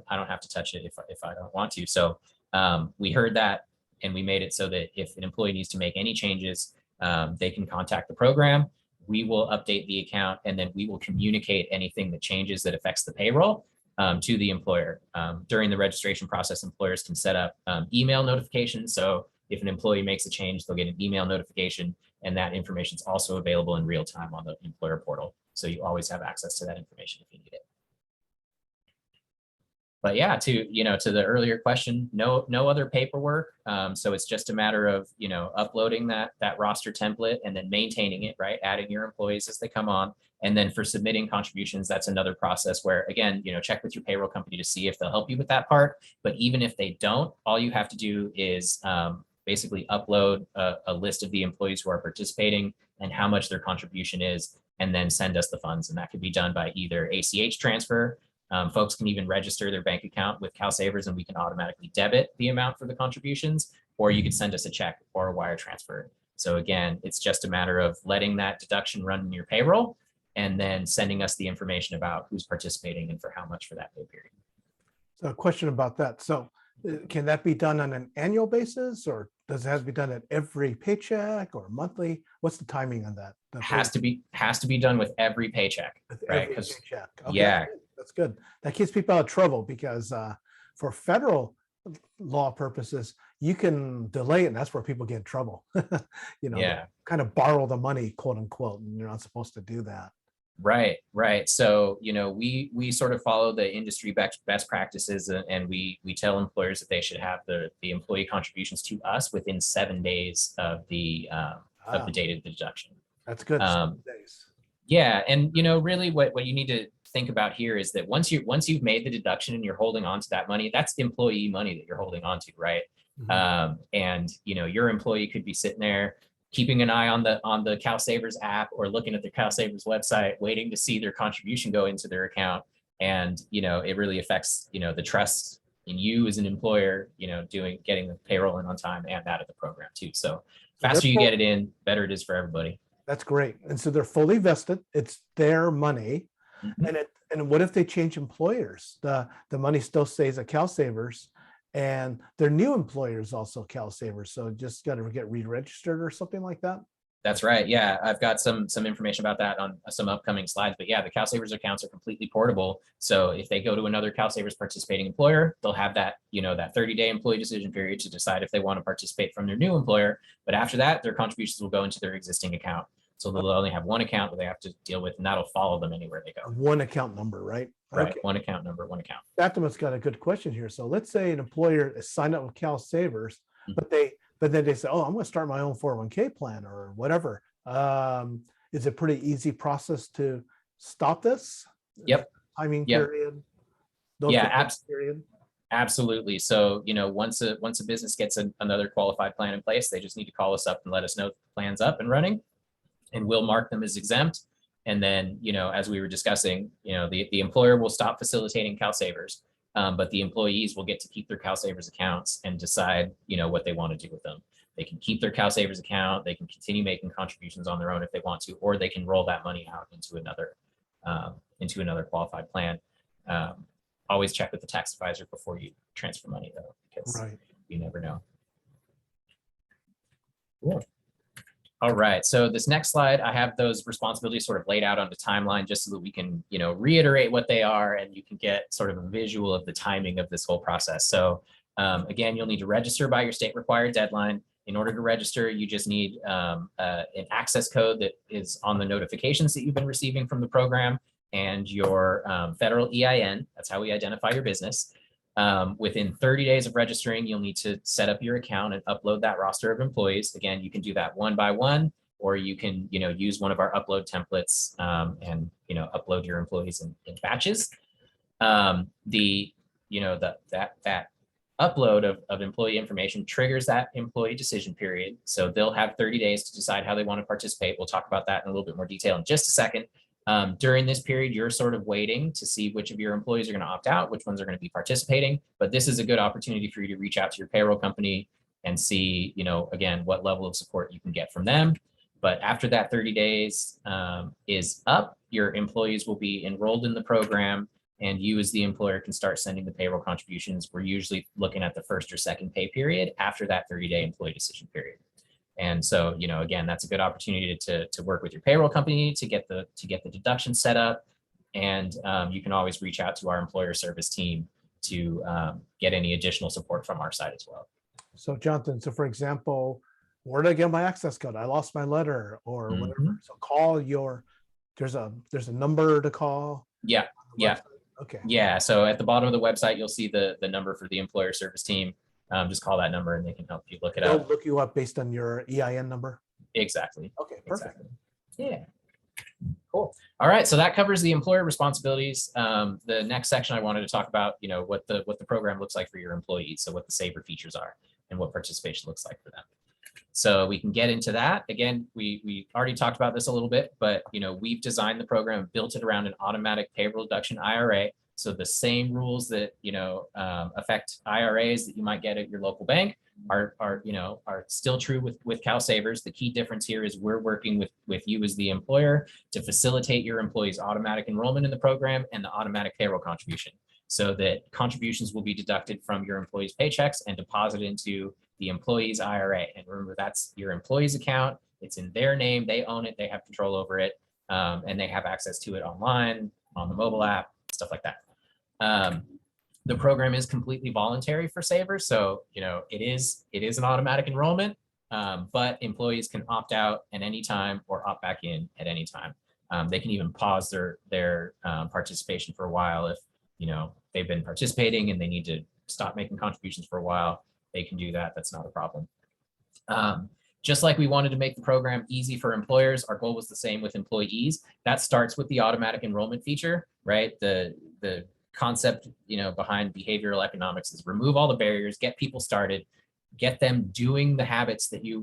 [SPEAKER 3] I don't have to touch it if I don't want to. So we heard that, and we made it so that if an employee needs to make any changes, they can contact the program. We will update the account, and then we will communicate anything that changes that affects the payroll to the employer. During the registration process, employers can set up email notifications. So if an employee makes a change, they'll get an email notification, and that information is also available in real time on the employer portal. So you always have access to that information if you need it. But yeah, to the earlier question, no other paperwork. So it's just a matter of uploading that roster template and then maintaining it, right? Adding your employees as they come on. And then for submitting contributions, that's another process where, again, check with your payroll company to see if they'll help you with that part. But even if they don't, all you have to do is basically upload a list of the employees who are participating and how much their contribution is, and then send us the funds. And that could be done by either ACH transfer. Folks can even register their bank account with CalSavers, and we can automatically debit the amount for the contributions, or you could send us a check or a wire transfer. So again, it's just a matter of letting that deduction run in your payroll and then sending us the information about who's participating and for how much for that pay period.
[SPEAKER 1] So a question about that. So can that be done on an annual basis, or does it have to be done at every paycheck or monthly? What's the timing on that?
[SPEAKER 3] Has to be done with every paycheck,
[SPEAKER 1] With
[SPEAKER 3] right?
[SPEAKER 1] every paycheck. Okay,
[SPEAKER 3] yeah,
[SPEAKER 1] that's good. That keeps people out of trouble, because for federal law purposes, you can delay it, and that's where people get in trouble.
[SPEAKER 3] Yeah.
[SPEAKER 1] Kind of borrow the money, quote unquote, and you're not supposed to do that.
[SPEAKER 3] Right. So, we sort of follow the industry best practices, and we tell employers that they should have the employee contributions to us within 7 days of the date of the deduction.
[SPEAKER 1] That's good. 7 days.
[SPEAKER 3] Yeah, and really what you need to think about here is that once you've made the deduction and you're holding on to that money, that's employee money that you're holding on to, right?
[SPEAKER 1] Mhm.
[SPEAKER 3] And your employee could be sitting there keeping an eye on the CalSavers app or looking at the CalSavers website, waiting to see their contribution go into their account. And it really affects the trust in you as an employer, getting the payroll in on time and that of the program too. So faster you get it in, better it is for everybody.
[SPEAKER 1] That's great. And so they're fully vested. It's their money.
[SPEAKER 3] Mhm.
[SPEAKER 1] And what if they change employers? The money still stays at CalSavers, and their new employers also CalSavers. So just got to get re-registered or something like that.
[SPEAKER 3] That's right. Yeah, I've got some information about that on some upcoming slides. But yeah, the CalSavers accounts are completely portable. So if they go to another CalSavers participating employer, they'll have that that 30-day employee decision period to decide if they want to participate from their new employer. But after that, their contributions will go into their existing account. So they'll only have one account that they have to deal with, and that'll follow them anywhere they go.
[SPEAKER 1] One account number, right?
[SPEAKER 3] Right.
[SPEAKER 1] Okay.
[SPEAKER 3] One account number, one account.
[SPEAKER 1] Optimus got a good question here. So let's say an employer is signed up with CalSavers,
[SPEAKER 3] Mhm.
[SPEAKER 1] but then they say, "Oh, I'm going to start my own 401k plan or whatever." Is it pretty easy process to stop this?
[SPEAKER 3] Yep.
[SPEAKER 1] Timing
[SPEAKER 3] Yep.
[SPEAKER 1] period. Period.
[SPEAKER 3] Absolutely. So, once a business gets another qualified plan in place, they just need to call us up and let us know the plan's up and running, and we'll mark them as exempt. And then, as we were discussing, the employer will stop facilitating CalSavers, but the employees will get to keep their CalSavers accounts and decide, what they want to do with them. They can keep their CalSavers account. They can continue making contributions on their own if they want to, or they can roll that money out into another qualified plan. Always check with the tax advisor before you transfer money, though, because
[SPEAKER 1] Right.
[SPEAKER 3] you never know. Cool. All right, so this next slide, I have those responsibilities sort of laid out on the timeline just so that we can, reiterate what they are, and you can get sort of a visual of the timing of this whole process. So again, you'll need to register by your state required deadline. In order to register, you just need an access code that is on the notifications that you've been receiving from the program, and your federal EIN. That's how we identify your business. Within 30 days of registering, you'll need to set up your account and upload that roster of employees. Again, you can do that one by one, or you can, use one of our upload templates and, upload your employees in batches. That upload of employee information triggers that employee decision period. So they'll have 30 days to decide how they want to participate. We'll talk about that in a little bit more detail in just a second. During this period, you're sort of waiting to see which of your employees are going to opt out, which ones are going to be participating. But this is a good opportunity for you to reach out to your payroll company and see, again, what level of support you can get from them. But after that 30 days is up, your employees will be enrolled in the program, and you as the employer can start sending the payroll contributions. We're usually looking at the first or second pay period after that 30-day employee decision period. And so, again, that's a good opportunity to work with your payroll company to get the deduction set up. And you can always reach out to our employer service team to get any additional support from our side as well.
[SPEAKER 1] So Jonathan, so for example, where did I get my access code? I lost my letter or whatever. So call there's a number to call.
[SPEAKER 3] Yeah.
[SPEAKER 1] Okay.
[SPEAKER 3] Yeah. So at the bottom of the website, you'll see the number for the employer service team. Just call that number and they can help you look it
[SPEAKER 1] They'll
[SPEAKER 3] up.
[SPEAKER 1] look you up based on your EIN number.
[SPEAKER 3] Exactly.
[SPEAKER 1] Okay, perfect.
[SPEAKER 3] Exactly. Yeah. Cool. All right. So that covers the employer responsibilities. The next section I wanted to talk about, what the program looks like for your employees. So what the Saver features are and what participation looks like for them. So we can get into that. Again, we already talked about this a little bit, but we've designed the program, built it around an automatic payroll deduction IRA. So the same rules that affect IRAs that you might get at your local bank are still true with CalSavers. The key difference here is we're working with you as the employer to facilitate your employees' automatic enrollment in the program and the automatic payroll contribution, so that contributions will be deducted from your employees' paychecks and deposited into the employee's IRA. And remember, that's your employee's account. It's in their name. They own it. They have control over it. And they have access to it online, on the mobile app, stuff like that. The program is completely voluntary for Savers. So, it is an automatic enrollment, but employees can opt out at any time or opt back in at any time. They can even pause their participation for a while if, they've been participating and they need to stop making contributions for a while. They can do that. That's not a problem. Just like we wanted to make the program easy for employers, our goal was the same with employees. That starts with the automatic enrollment feature, right? The concept, behind behavioral economics is remove all the barriers, get people started, get them doing the habits that you're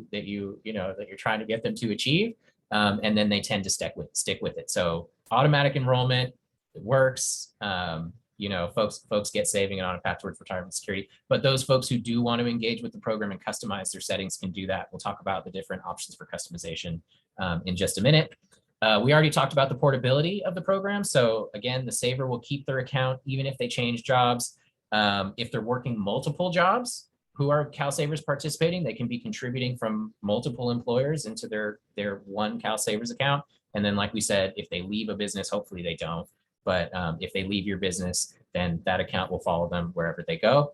[SPEAKER 3] trying to get them to achieve, and then they tend to stick with it. So automatic enrollment, it works. Folks get saving and on a path towards retirement security, but those folks who do want to engage with the program and customize their settings can do that. We'll talk about the different options for customization in just a minute. We already talked about the portability of the program. So again, the saver will keep their account even if they change jobs. If they're working multiple jobs who are CalSavers participating, they can be contributing from multiple employers into their one CalSavers account. And then, like we said, if they leave a business, hopefully they don't. But if they leave your business, then that account will follow them wherever they go.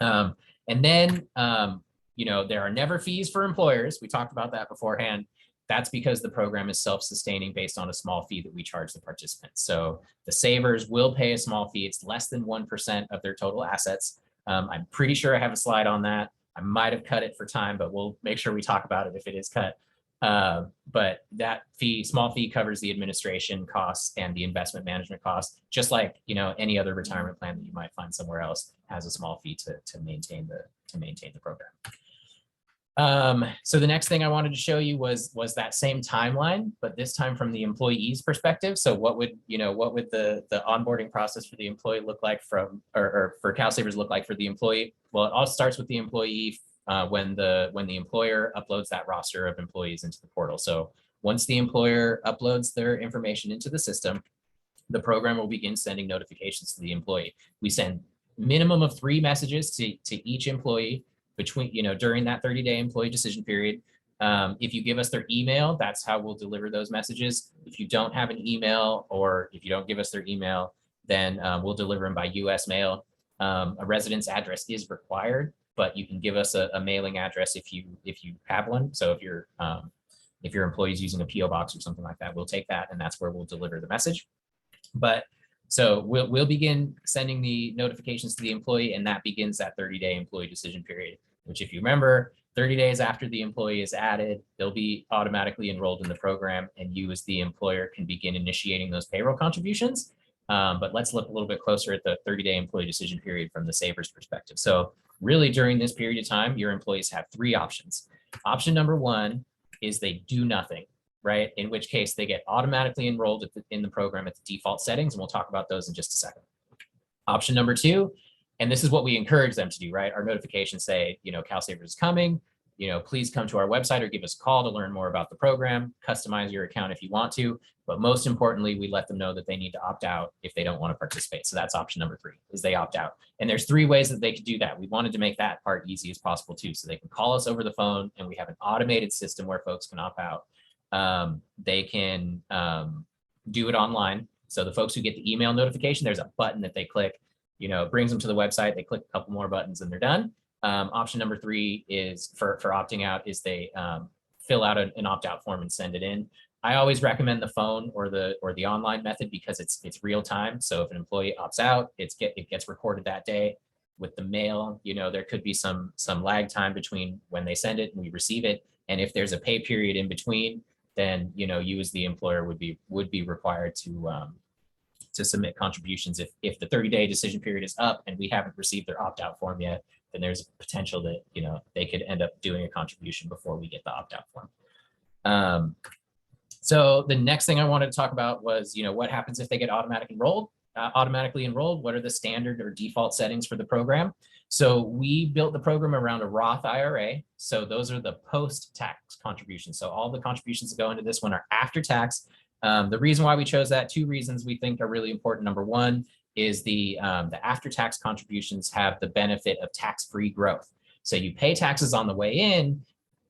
[SPEAKER 3] And then, there are never fees for employers. We talked about that beforehand. That's because the program is self-sustaining based on a small fee that we charge the participants. So the savers will pay a small fee. It's less than 1% of their total assets. I'm pretty sure I have a slide on that. I might have cut it for time, but we'll make sure we talk about it if it is cut. But that small fee covers the administration costs and the investment management costs, just like any other retirement plan that you might find somewhere else has a small fee to maintain the program. So the next thing I wanted to show you was that same timeline, but this time from the employee's perspective. So what would the onboarding process for the employee look like or for CalSavers look like for the employee? Well, it all starts with the employee when the employer uploads that roster of employees into the portal. So once the employer uploads their information into the system, the program will begin sending notifications to the employee. We send minimum of 3 messages to each employee during that 30-day employee decision period. If you give us their email, that's how we'll deliver those messages. If you don't have an email, or if you don't give us their email, then we'll deliver them by US mail. A residence address is required, but you can give us a mailing address if you have one. So if your employee is using a PO box or something like that, we'll take that, and that's where we'll deliver the message. But so we'll begin sending the notifications to the employee, and that begins that 30-day employee decision period, which, if you remember, 30 days after the employee is added, they'll be automatically enrolled in the program, and you as the employer can begin initiating those payroll contributions. But let's look a little bit closer at the 30-day employee decision period from the Savers perspective. So really, during this period of time, your employees have 3 options. Option number 1 is they do nothing, right? In which case they get automatically enrolled in the program at the default settings, and we'll talk about those in just a second. Option number 2, and this is what we encourage them to do, right? Our notifications say, CalSavers is coming. please come to our website or give us a call to learn more about the program, customize your account if you want to. But most importantly, we let them know that they need to opt out if they don't want to participate. So that's option number 3, is they opt out. And there's 3 ways that they could do that. We wanted to make that part easy as possible too. So they can call us over the phone, and we have an automated system where folks can opt out. They can do it online. So the folks who get the email notification, there's a button that they click, brings them to the website. They click a couple more buttons and they're done. Option number 3 is for opting out, is they fill out an opt-out form and send it in. I always recommend the phone or the online method because it's real time. So if an employee opts out, it gets recorded that day. With the mail, there could be some lag time between when they send it and we receive it. And if there's a pay period in between, then you as the employer would be required to submit contributions. If the 30-day decision period is up and we haven't received their opt-out form yet, then there's a potential that they could end up doing a contribution before we get the opt-out form. So the next thing I wanted to talk about was, what happens if they get automatically enrolled? What are the standard or default settings for the program? So we built the program around a Roth IRA. So those are the post-tax contributions. So all the contributions that go into this one are after tax. The reason why we chose that, 2 reasons we think are really important. Number 1 is the after-tax contributions have the benefit of tax-free growth. So you pay taxes on the way in,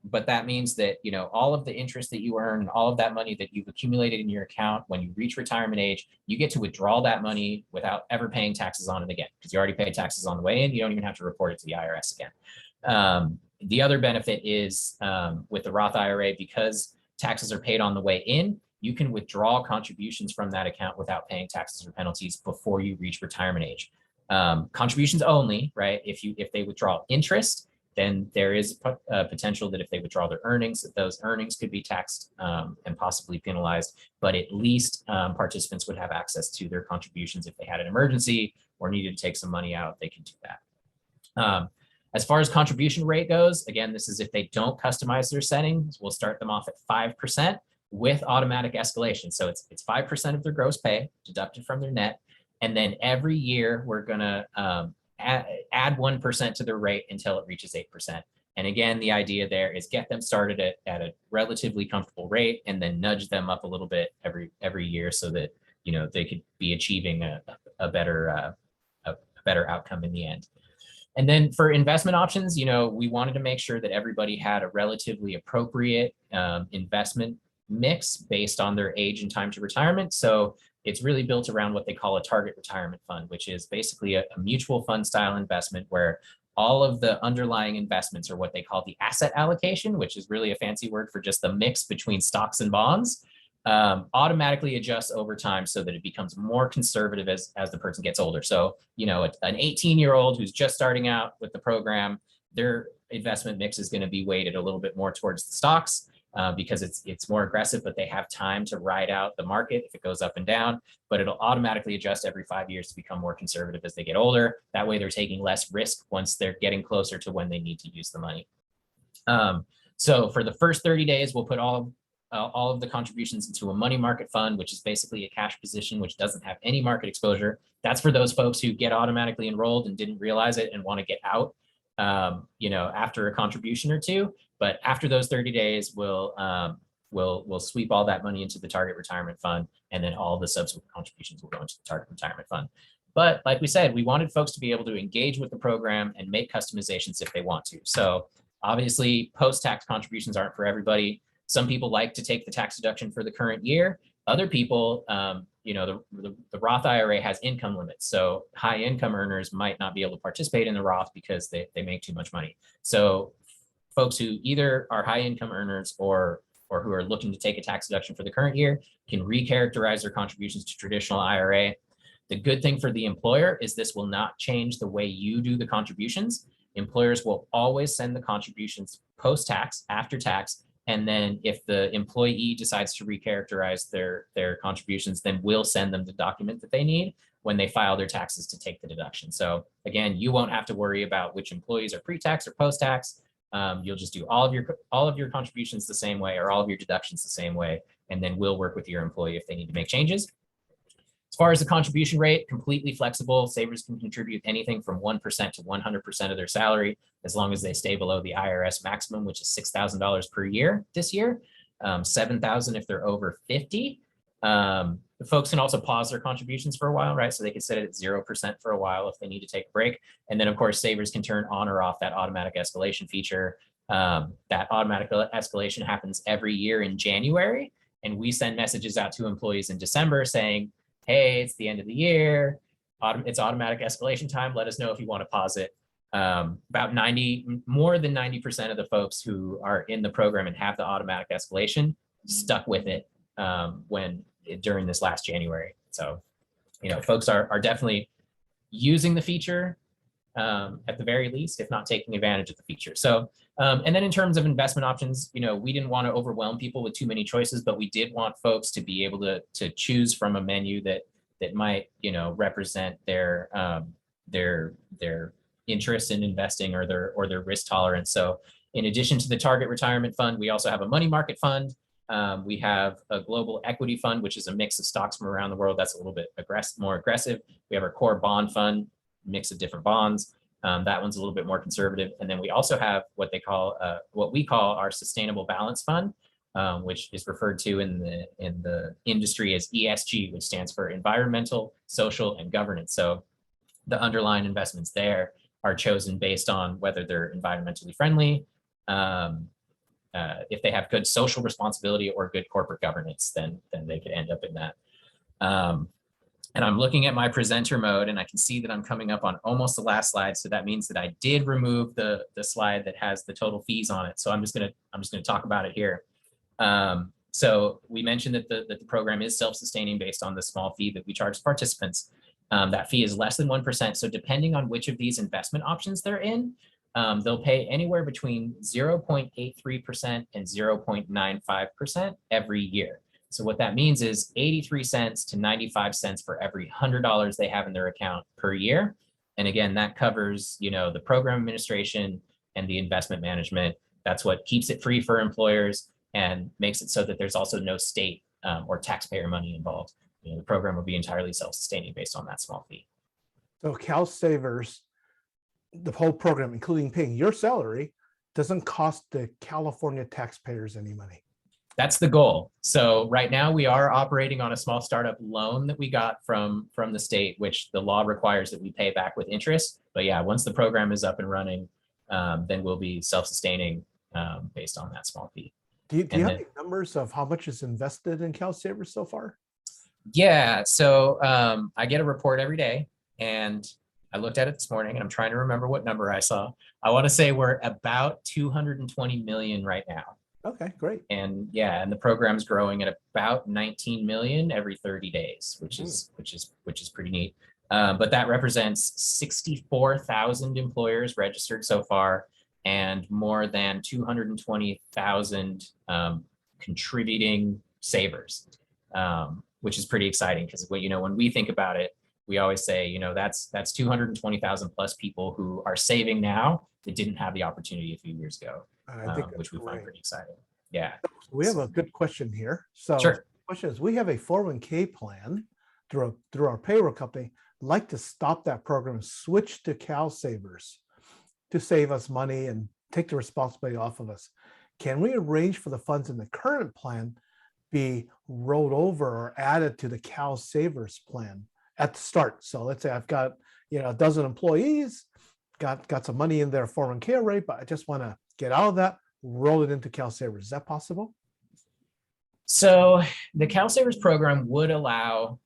[SPEAKER 3] but that means that, all of the interest that you earn, all of that money that you've accumulated in your account, when you reach retirement age, you get to withdraw that money without ever paying taxes on it again, because you already paid taxes on the way in. You don't even have to report it to the IRS again. The other benefit is with the Roth IRA, because taxes are paid on the way in, you can withdraw contributions from that account without paying taxes or penalties before you reach retirement age. Contributions only, right? If they withdraw interest, then there is a potential that if they withdraw their earnings, that those earnings could be taxed and possibly penalized. But at least participants would have access to their contributions if they had an emergency or needed to take some money out, they could do that. As far as contribution rate goes, again, this is if they don't customize their settings, we'll start them off at 5% with automatic escalation. So it's 5% of their gross pay deducted from their net. And then every year we're gonna add 1% to their rate until it reaches 8%. And again, the idea there is get them started at a relatively comfortable rate and then nudge them up a little bit every year so that, they could be achieving a better outcome in the end. And then for investment options, we wanted to make sure that everybody had a relatively appropriate investment mix based on their age and time to retirement. So it's really built around what they call a target retirement fund, which is basically a mutual fund style investment where all of the underlying investments are what they call the asset allocation, which is really a fancy word for just the mix between stocks and bonds, automatically adjusts over time so that it becomes more conservative as the person gets older. So, an 18-year-old who's just starting out with the program, their investment mix is going to be weighted a little bit more towards the stocks. Because it's more aggressive, but they have time to ride out the market if it goes up and down, but it'll automatically adjust every 5 years to become more conservative as they get older. That way they're taking less risk once they're getting closer to when they need to use the money. So for the first 30 days, we'll put all of the contributions into a money market fund, which is basically a cash position, which doesn't have any market exposure. That's for those folks who get automatically enrolled and didn't realize it and want to get out, after a contribution or two. But after those 30 days, we'll sweep all that money into the target retirement fund, and then all the subsequent contributions will go into the target retirement fund. But like we said, we wanted folks to be able to engage with the program and make customizations if they want to. So obviously, post-tax contributions aren't for everybody. Some people like to take the tax deduction for the current year. Other people, the Roth IRA has income limits. So high income earners might not be able to participate in the Roth because they make too much money. So folks who either are high income earners or who are looking to take a tax deduction for the current year can recharacterize their contributions to traditional IRA. The good thing for the employer is this will not change the way you do the contributions. Employers will always send the contributions post-tax, after tax, and then if the employee decides to recharacterize their contributions, then we'll send them the document that they need when they file their taxes to take the deduction. So again, you won't have to worry about which employees are pre-tax or post-tax. You'll just do all of your contributions the same way or all of your deductions the same way, and then we'll work with your employee if they need to make changes. As As far as the contribution rate, completely flexible. Savers can contribute anything from 1% to 100% of their salary, as long as they stay below the IRS maximum, which is $6,000 per year this year, $7,000 if they're over 50. The folks can also pause their contributions for a while, right? So they can set it at 0% for a while if they need to take a break. And then of course, savers can turn on or off that automatic escalation feature. That automatic escalation happens every year in January. And we send messages out to employees in December saying, hey, it's the end of the year. It's automatic escalation time. Let us know if you want to pause it. More than 90% of the folks who are in the program and have the automatic escalation stuck with it during this last January. So, folks are definitely using the feature at the very least, if not taking advantage of the feature. So, and then in terms of investment options, we didn't want to overwhelm people with too many choices, but we did want folks to be able to choose from a menu that might, represent their interest in investing or their risk tolerance. So in addition to the target retirement fund, we also have a money market fund. We have a global equity fund, which is a mix of stocks from around the world. That's a little bit more aggressive. We have our core bond fund, mix of different bonds. That one's a little bit more conservative. And then we also have what we call our sustainable balance fund, which is referred to in the industry as ESG, which stands for environmental, social, and governance. So the underlying investments there are chosen based on whether they're environmentally friendly, if they have good social responsibility or good corporate governance, then they could end up in that. And I'm looking at my presenter mode and I can see that I'm coming up on almost the last slide. So that means that I did remove the slide that has the total fees on it. So I'm just gonna talk about it here. So we mentioned that the program is self-sustaining based on the small fee that we charge participants. That fee is less than 1%. So depending on which of these investment options they're in, they'll pay anywhere between 0.83% and 0.95% every year. So what that means is 83 cents to 95 cents for every $100 they have in their account per year. And again, that covers, the program administration and the investment management. That's what keeps it free for employers and makes it so that there's also no state or taxpayer money involved. The program will be entirely self-sustaining based on that small fee.
[SPEAKER 1] So CalSavers, the whole program, including paying your salary, doesn't cost the California taxpayers any money.
[SPEAKER 3] That's the goal. So right now we are operating on a small startup loan that we got from the state, which the law requires that we pay back with interest. But yeah, once the program is up and running, then we'll be self-sustaining based on that small fee.
[SPEAKER 1] Do you have any numbers of how much is invested in CalSavers so far?
[SPEAKER 3] Yeah, so I get a report every day and I looked at it this morning and I'm trying to remember what number I saw. I want to say we're about 220 million right now.
[SPEAKER 1] Okay, great.
[SPEAKER 3] And yeah, and the program's growing at about 19 million every 30 days, which is pretty neat. But that represents 64,000 employers registered so far and more than 220,000 contributing savers, which is pretty exciting because when we think about it, we always say, that's 220,000 plus people who are saving now that didn't have the opportunity a few years ago, which we find pretty exciting. Yeah.
[SPEAKER 1] We have a good question here. So
[SPEAKER 3] sure.
[SPEAKER 1] The question is, we have a 401k plan through our payroll company. I'd like to stop that program and switch to CalSavers to save us money and take the responsibility off of us. Can we arrange for the funds in the current plan be rolled over or added to the CalSavers plan at the start? So let's say I've got a dozen employees, got some money in their 401k already, but I just want to get out of that, roll it into CalSavers. Is that possible?
[SPEAKER 3] So the CalSavers program would allow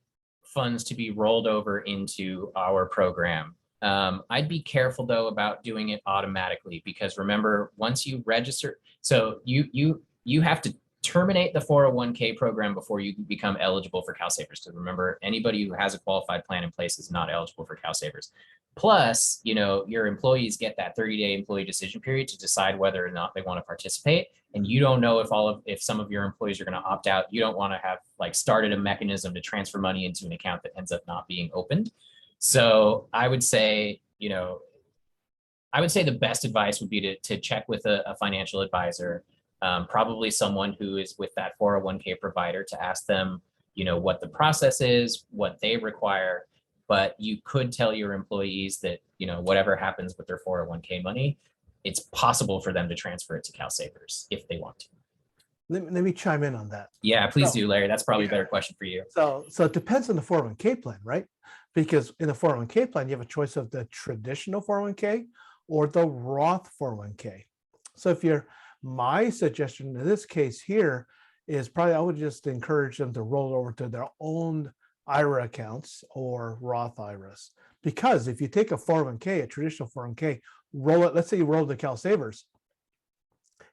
[SPEAKER 3] funds to be rolled over into our program. I'd be careful though about doing it automatically because remember, once you register, so you have to terminate the 401k program before you become eligible for CalSavers. So remember, anybody who has a qualified plan in place is not eligible for CalSavers. Plus, your employees get that 30-day employee decision period to decide whether or not they want to participate. And you don't know if some of your employees are going to opt out. You don't want to have started a mechanism to transfer money into an account that ends up not being opened. So I would say, the best advice would be to check with a financial advisor, probably someone who is with that 401k provider, to ask them, what the process is, what they require, but you could tell your employees that, whatever happens with their 401k money, it's possible for them to transfer it to CalSavers if they want to.
[SPEAKER 1] Let me chime in on that.
[SPEAKER 3] Yeah, please
[SPEAKER 1] So-
[SPEAKER 3] do, Larry. That's probably a better question for you.
[SPEAKER 1] So it depends on the 401k plan, right? Because in the 401k plan, you have a choice of the traditional 401k or the Roth 401k. So my suggestion in this case here is probably I would just encourage them to roll over to their own IRA accounts or Roth IRAs. Because if you take a 401k, a traditional 401k, roll it, let's say you roll to CalSavers.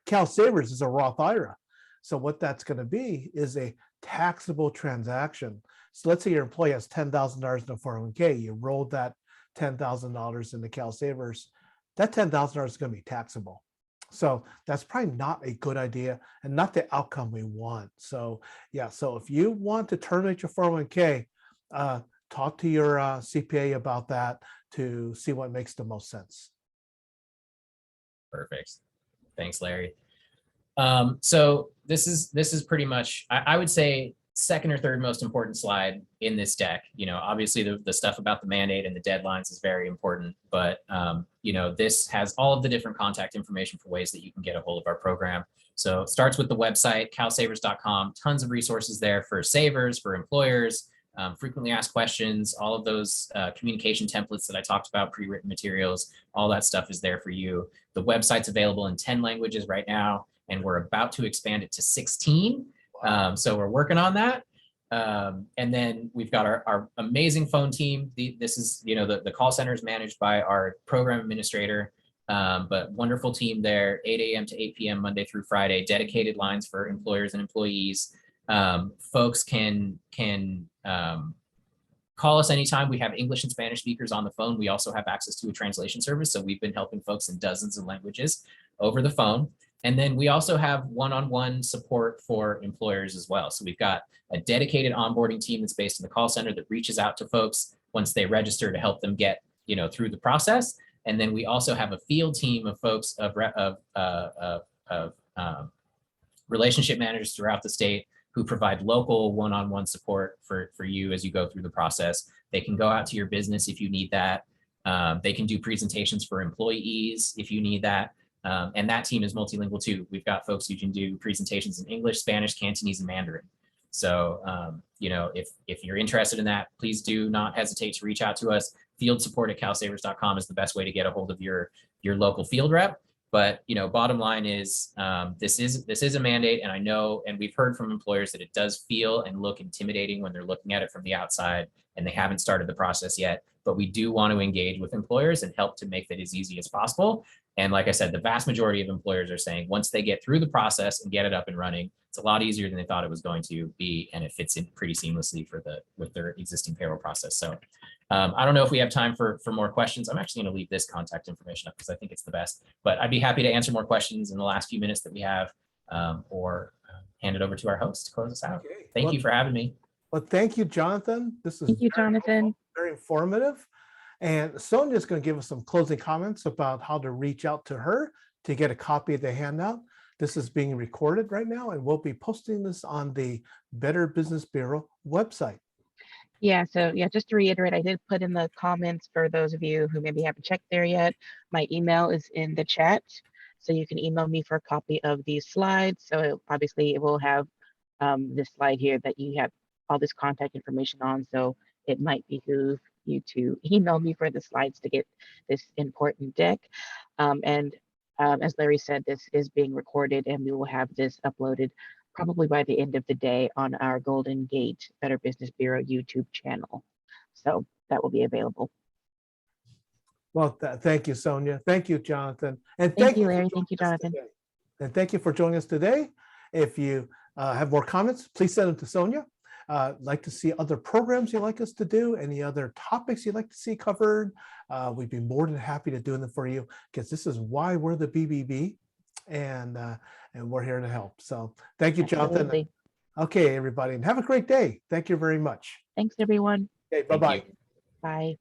[SPEAKER 1] CalSavers is a Roth IRA. So what that's going to be is a taxable transaction. So let's say your employee has $10,000 in a 401k, you rolled that $10,000 into CalSavers, that $10,000 is going to be taxable. So that's probably not a good idea and not the outcome we want. So yeah, so if you want to terminate your 401k, talk to your CPA about that to see what makes the most sense.
[SPEAKER 3] Perfect. Thanks, Larry. So this is pretty much, I would say, second or third most important slide in this deck. Obviously the stuff about the mandate and the deadlines is very important, but this has all of the different contact information for ways that you can get a hold of our program. So it starts with the website, calsavers.com, tons of resources there for savers, for employers, frequently asked questions, all of those communication templates that I talked about, pre-written materials, all that stuff is there for you. The website's available in 10 languages right now, and we're about to expand it to 16. So we're working on that. And then we've got our amazing phone team. This is, the call center is managed by our program administrator, but wonderful team there, 8 a.m. to 8 p.m. Monday through Friday, dedicated lines for employers and employees. Folks can call us anytime. We have English and Spanish speakers on the phone. We also have access to a translation service. So we've been helping folks in dozens of languages over the phone. And then we also have one-on-one support for employers as well. So we've got a dedicated onboarding team that's based in the call center that reaches out to folks once they register to help them get, through the process. And then we also have a field team of folks of relationship managers throughout the state who provide local one-on-one support for you as you go through the process. They can go out to your business if you need that. They can do presentations for employees if you need that. And that team is multilingual too. We've got folks who can do presentations in English, Spanish, Cantonese, and Mandarin. So, if you're interested in that, please do not hesitate to reach out to us. Field support at calsavers.com is the best way to get a hold of your local field rep. But, bottom line is this is a mandate. And I know, and we've heard from employers that it does feel and look intimidating when they're looking at it from the outside and they haven't started the process yet. But we do want to engage with employers and help to make that as easy as possible. And like I said, the vast majority of employers are saying once they get through the process and get it up and running, it's a lot easier than they thought it was going to be. And it fits in pretty seamlessly with their existing payroll process. So I don't know if we have time for more questions. I'm actually going to leave this contact information up because I think it's the best, but I'd be happy to answer more questions in the last few minutes that we have, or hand it over to our host to close us out.
[SPEAKER 1] Okay.
[SPEAKER 3] Thank you for having me.
[SPEAKER 1] Well, thank you, Jonathan. This is
[SPEAKER 4] Thank you, Jonathan.
[SPEAKER 1] very informative. And Sonia's going to give us some closing comments about how to reach out to her to get a copy of the handout. This is being recorded right now, and we'll be posting this on the Better Business Bureau website.
[SPEAKER 4] Yeah, so just to reiterate, I did put in the comments for those of you who maybe haven't checked there yet. My email is in the chat, so you can email me for a copy of these slides. So obviously it will have this slide here that you have all this contact information on. So it might behoove you to email me for the slides to get this important deck. As Larry said, this is being recorded and we will have this uploaded probably by the end of the day on our Golden Gate Better Business Bureau YouTube channel. So that will be available.
[SPEAKER 1] Well, thank you, Sonia. Thank you, Jonathan. And
[SPEAKER 4] Thank you,
[SPEAKER 1] for
[SPEAKER 4] Larry.
[SPEAKER 1] joining
[SPEAKER 4] Thank you,
[SPEAKER 1] us
[SPEAKER 4] Jonathan.
[SPEAKER 1] today. And thank you for joining us today. If you have more comments, please send them to Sonia. Like to see other programs you'd like us to do, any other topics you'd like to see covered, we'd be more than happy to do them for you, because this is why we're the BBB, and we're here to help. So thank you, Jonathan.
[SPEAKER 4] Absolutely.
[SPEAKER 1] Okay, everybody, and have a great day. Thank you very much.
[SPEAKER 4] Thanks, everyone.
[SPEAKER 1] Okay, bye-bye.
[SPEAKER 3] Thank you.
[SPEAKER 4] Bye.